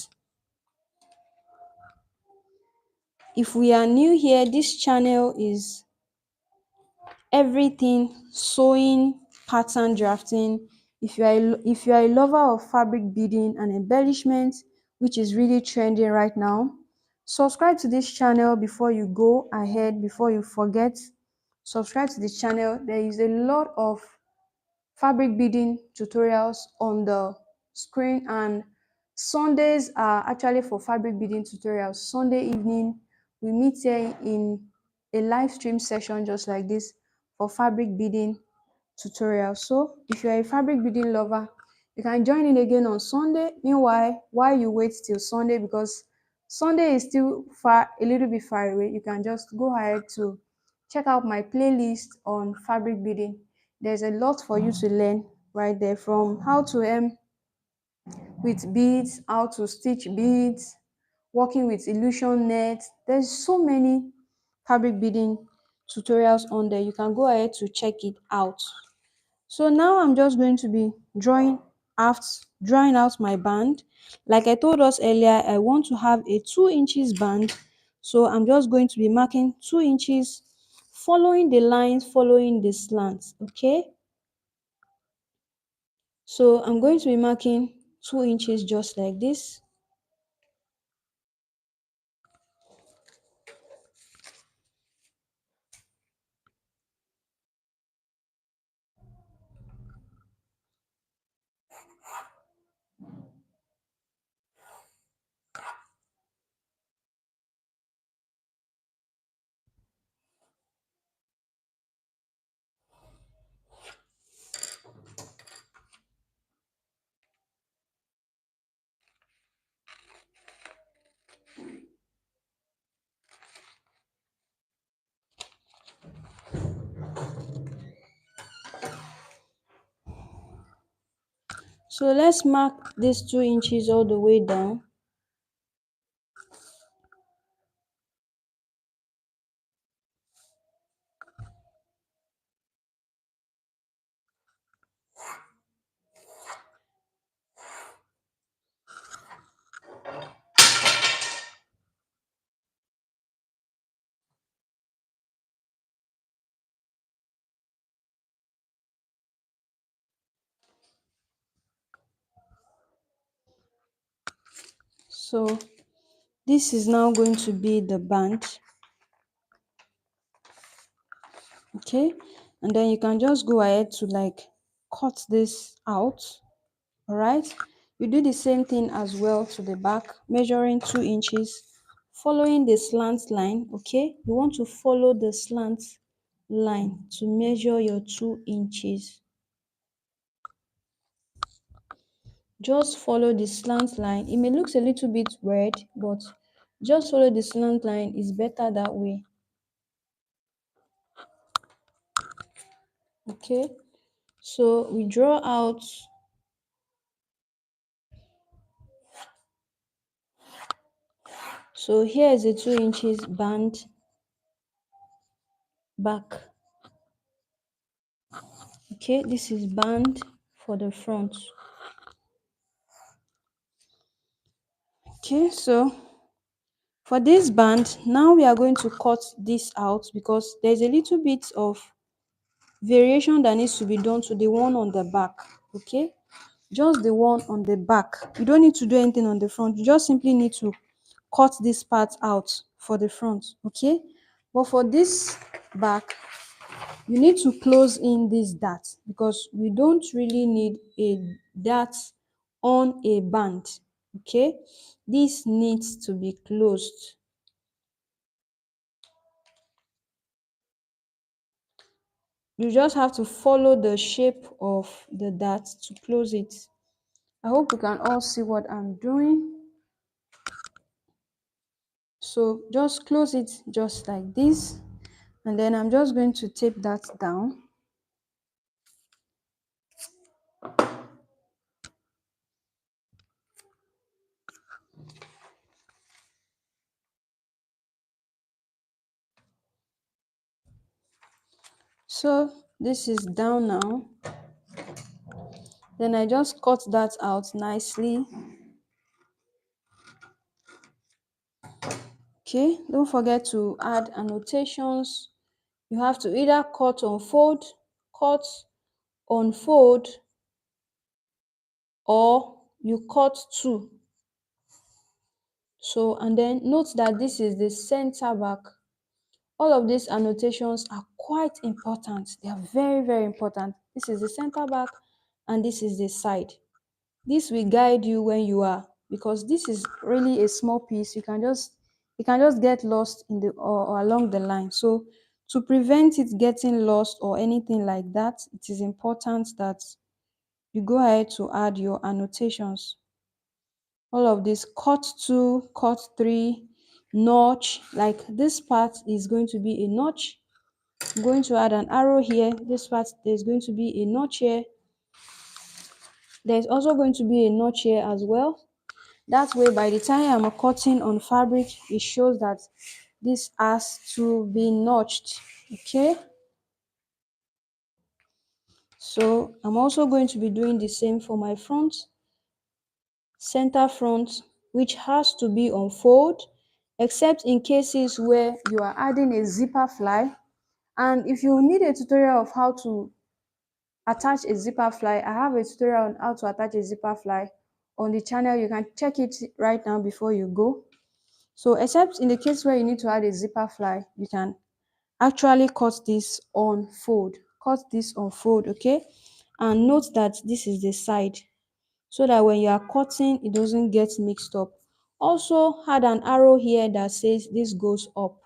Speaker 1: if we are new here, this channel is everything sewing, pattern drafting. If you are a lover of fabric beading and embellishment, which is really trending right now, subscribe to this channel before you go ahead, before you forget. Subscribe to this channel. There is a lot of fabric beading tutorials on the screen, and Sundays are actually for fabric beading tutorials. Sunday evening we meet here in a live stream session just like this for fabric beading tutorials. So if you're a fabric beading lover, you can join in again on Sunday. Meanwhile, while you wait till Sunday, because Sunday is still a little bit far away, you can just go ahead to check out my playlist on fabric beading. There's a lot for you to learn right there, from how to hem with beads, how to stitch beads, working with illusion net. There's so many fabric beading tutorials on there. You can go ahead to check it out. So now I'm just going to be drawing out my band. Like I told us earlier, I want to have a 2 inches band. So I'm just going to be marking 2 inches, following the lines, following the slants. Okay, so I'm going to be marking 2 inches just like this. So let's mark these 2 inches all the way down. So this is now going to be the band. Okay, and then you can just go ahead to like cut this out. All right, you do the same thing as well to the back, measuring 2 inches, following the slant line. Okay, you want to follow the slant line to measure your 2 inches. Just follow the slant line. It may look a little bit weird, but just follow the slant line is better that way. Okay, so we draw out. So here is a 2 inches band back. Okay, this is band for the front. Okay, so for this band, now we are going to cut this out because there's a little bit of variation that needs to be done to the one on the back. Okay, just the one on the back. You don't need to do anything on the front. You just simply need to cut this part out for the front. Okay, but for this back, you need to close in this dart because we don't really need a dart on a band. Okay, this needs to be closed. You just have to follow the shape of the dart to close it. I hope you can all see what I'm doing. So just close it just like this, and then I'm just going to tape that down. So this is down now. Then I just cut that out nicely. Okay, don't forget to add annotations. You have to either cut, unfold, or you cut two. So, and then note that this is the center back. All of these annotations are quite important. They are very, very important. This is the center back and this is the side. This will guide you when you are, because this is really a small piece. You can just get lost in the or along the line. So to prevent it getting lost or anything like that, it is important that you go ahead to add your annotations. All of this: cut 2, cut 3, notch. Like this part is going to be a notch. I'm going to add an arrow here. This part, there's going to be a notch here. There's also going to be a notch here as well. That way, by the time I'm cutting on fabric, it shows that this has to be notched. Okay, so I'm also going to be doing the same for my front, center front, which has to be on fold, except in cases where you are adding a zipper fly. And if you need a tutorial of how to attach a zipper fly, I have a tutorial on how to attach a zipper fly on the channel. You can check it right now before you go. So except in the case where you need to add a zipper fly, you can actually cut this on fold. Cut this on fold, okay? And note that this is the side, so that when you are cutting, it doesn't get mixed up. Also add an arrow here that says this goes up.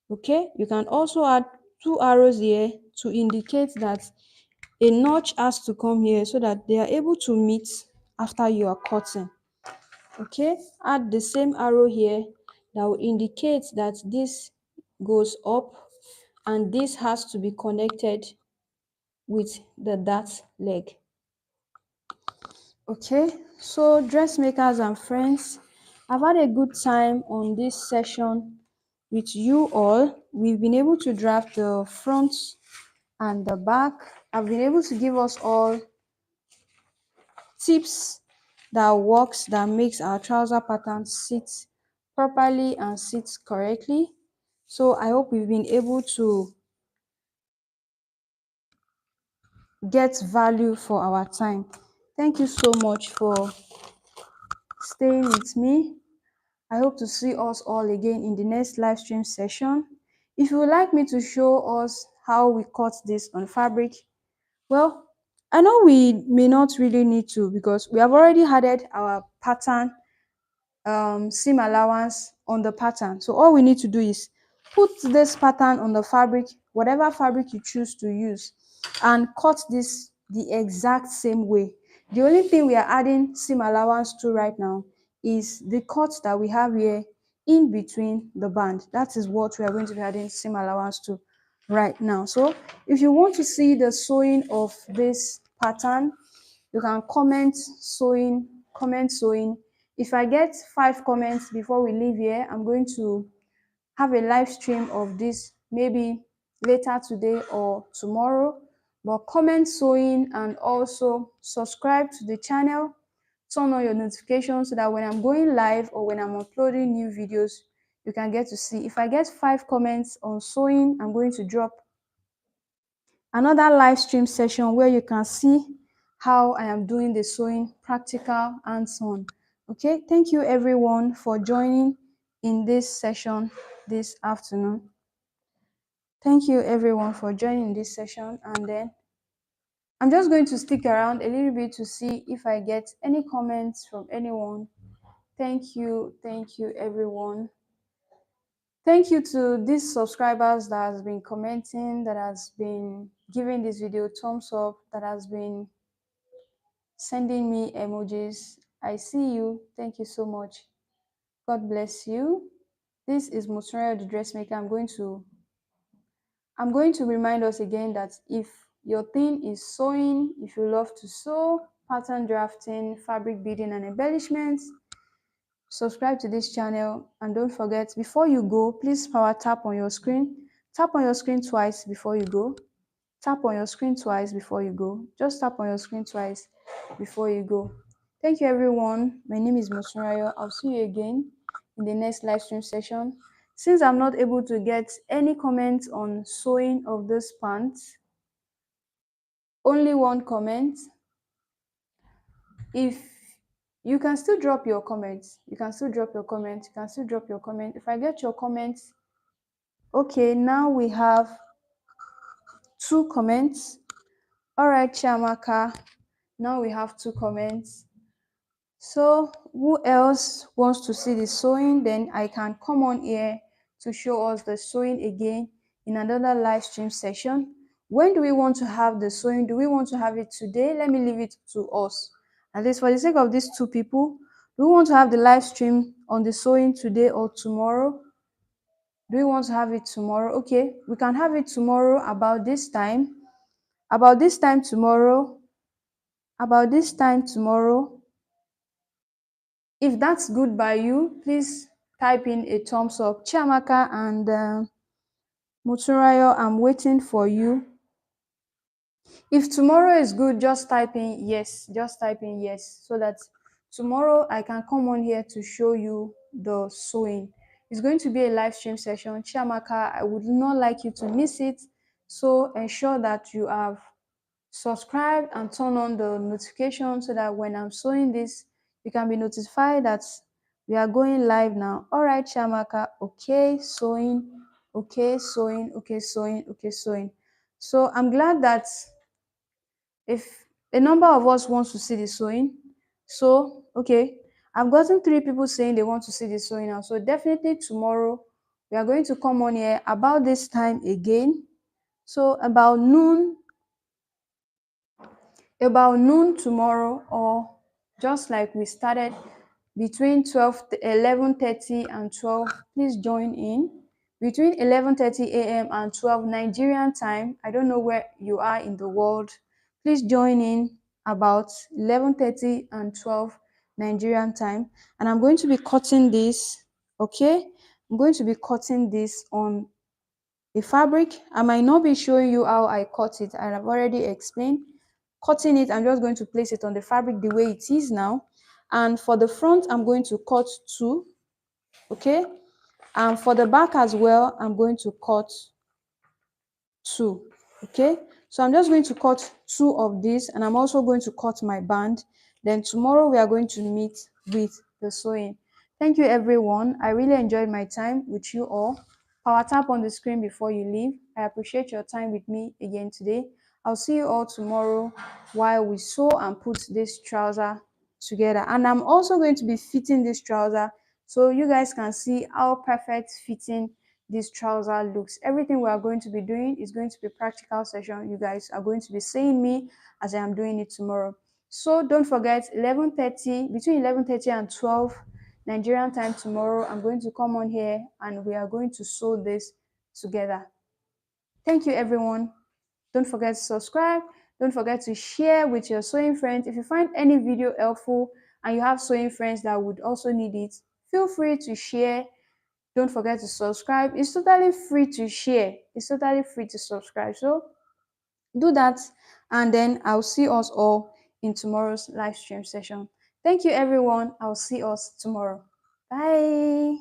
Speaker 1: Okay, you can also add 2 arrows here to indicate that a notch has to come here so that they are able to meet after you are cutting. Okay, add the same arrow here that will indicate that this goes up and this has to be connected with the dart leg. Okay, so dressmakers and friends, I've had a good time on this session with you all. We've been able to draft the front and the back. I've been able to give us all tips that works, that makes our trouser pattern sit properly and sit correctly. So I hope we've been able to get value for our time. Thank you so much for staying with me. I hope to see us all again in the next live stream session. If you would like me to show us how we cut this on fabric, well, I know we may not really need to because we have already added our pattern seam allowance on the pattern. So all we need to do is put this pattern on the fabric, whatever fabric you choose to use, and cut this the exact same way. The only thing we are adding seam allowance to right now is the cut that we have here in between the band. That is what we are going to be adding seam allowance to right now. So if you want to see the sewing of this pattern, you can comment sewing. If I get 5 comments before we leave here, I'm going to have a live stream of this maybe later today or tomorrow. But comment sewing and also subscribe to the channel, turn on your notifications so that when I'm going live or when I'm uploading new videos, you can get to see. If I get 5 comments on sewing, I'm going to drop another live stream session where you can see how I am doing the sewing practical and so on. Okay, thank you everyone for joining in this session this afternoon. Thank you everyone for joining this session, and then I'm just going to stick around a little bit to see if I get any comments from anyone. Thank you everyone. Thank you to these subscribers that has been commenting, that has been giving this video thumbs up, that has been sending me emojis. I see you. Thank you so much. God bless you. This is Musraya the dressmaker. I'm going to remind us again that if your thing is sewing, if you love to sew, pattern drafting, fabric beading and embellishments, subscribe to this channel, and don't forget, before you go, please power tap on your screen. Tap on your screen twice before you go. Tap on your screen twice before you go. Just tap on your screen twice before you go. Thank you everyone. My name is Musrayo. I'll see you again in the next live stream session. Since I'm not able to get any comments on sewing of this pants, only one comment. If you can still drop your comments, you can still drop your comments, you can still drop your comment. If I get your comments, okay, now we have 2 comments. All right, Chiamaka, now we have 2 comments. So who else wants to see the sewing? Then I can come on here to show us the sewing again in another live stream session. When do we want to have the sewing? Do we want to have it today? Let me leave it to us. At least for the sake of these 2 people, do we want to have the live stream on the sewing today or tomorrow? Do we want to have it tomorrow? Okay, we can have it tomorrow about this time. About this time tomorrow. About this time tomorrow. If that's good by you, please type in a thumbs up. Chiamaka and Muturayo, I'm waiting for you. If tomorrow is good, just type in yes. Just type in yes so that tomorrow I can come on here to show you the sewing. It's going to be a live stream session. Chiamaka, I would not like you to miss it. So ensure that you have subscribe and turn on the notification so that when I'm showing this, you can be notified that we are going live now. All right, Shamaka. Okay, sewing. Okay, sewing. Okay, sewing. Okay, sewing. So I'm glad that if a number of us wants to see the sewing, so okay, I've gotten 3 people saying they want to see the sewing now. So definitely tomorrow we are going to come on here about this time again. So about noon tomorrow, or just like we started between 11:30 and 12. Please join in between 11:30 a.m. and 12 Nigerian time. I don't know where you are in the world. Please join in about 11:30 and 12 Nigerian time, and I'm going to be cutting this. Okay, I'm going to be cutting this on a fabric. I might not be showing you how I cut it, and I've already explained. Cutting it, I'm just going to place it on the fabric the way it is now. And for the front, I'm going to cut two. Okay, and for the back as well, I'm going to cut two. Okay, so I'm just going to cut two of these, and I'm also going to cut my band. Then tomorrow we are going to meet with the sewing. Thank you everyone, I really enjoyed my time with you all. Power tap on the screen before you leave. I appreciate your time with me again today. I'll see you all tomorrow while we sew and put this trouser together. And I'm also going to be fitting this trouser so you guys can see how perfect fitting this trouser looks. Everything we are going to be doing is going to be practical session. You guys are going to be seeing me as I am doing it tomorrow. So don't forget, 11:30, between 11:30 and 12 Nigerian time tomorrow, I'm going to come on here and we are going to sew this together. Thank you everyone. Don't forget to subscribe. Don't forget to share with your sewing friends. If you find any video helpful and you have sewing friends that would also need it, feel free to share. Don't forget to subscribe. It's totally free to share. It's totally free to subscribe. So do that, and then I'll see us all in tomorrow's live stream session. Thank you everyone. I'll see us tomorrow. Bye.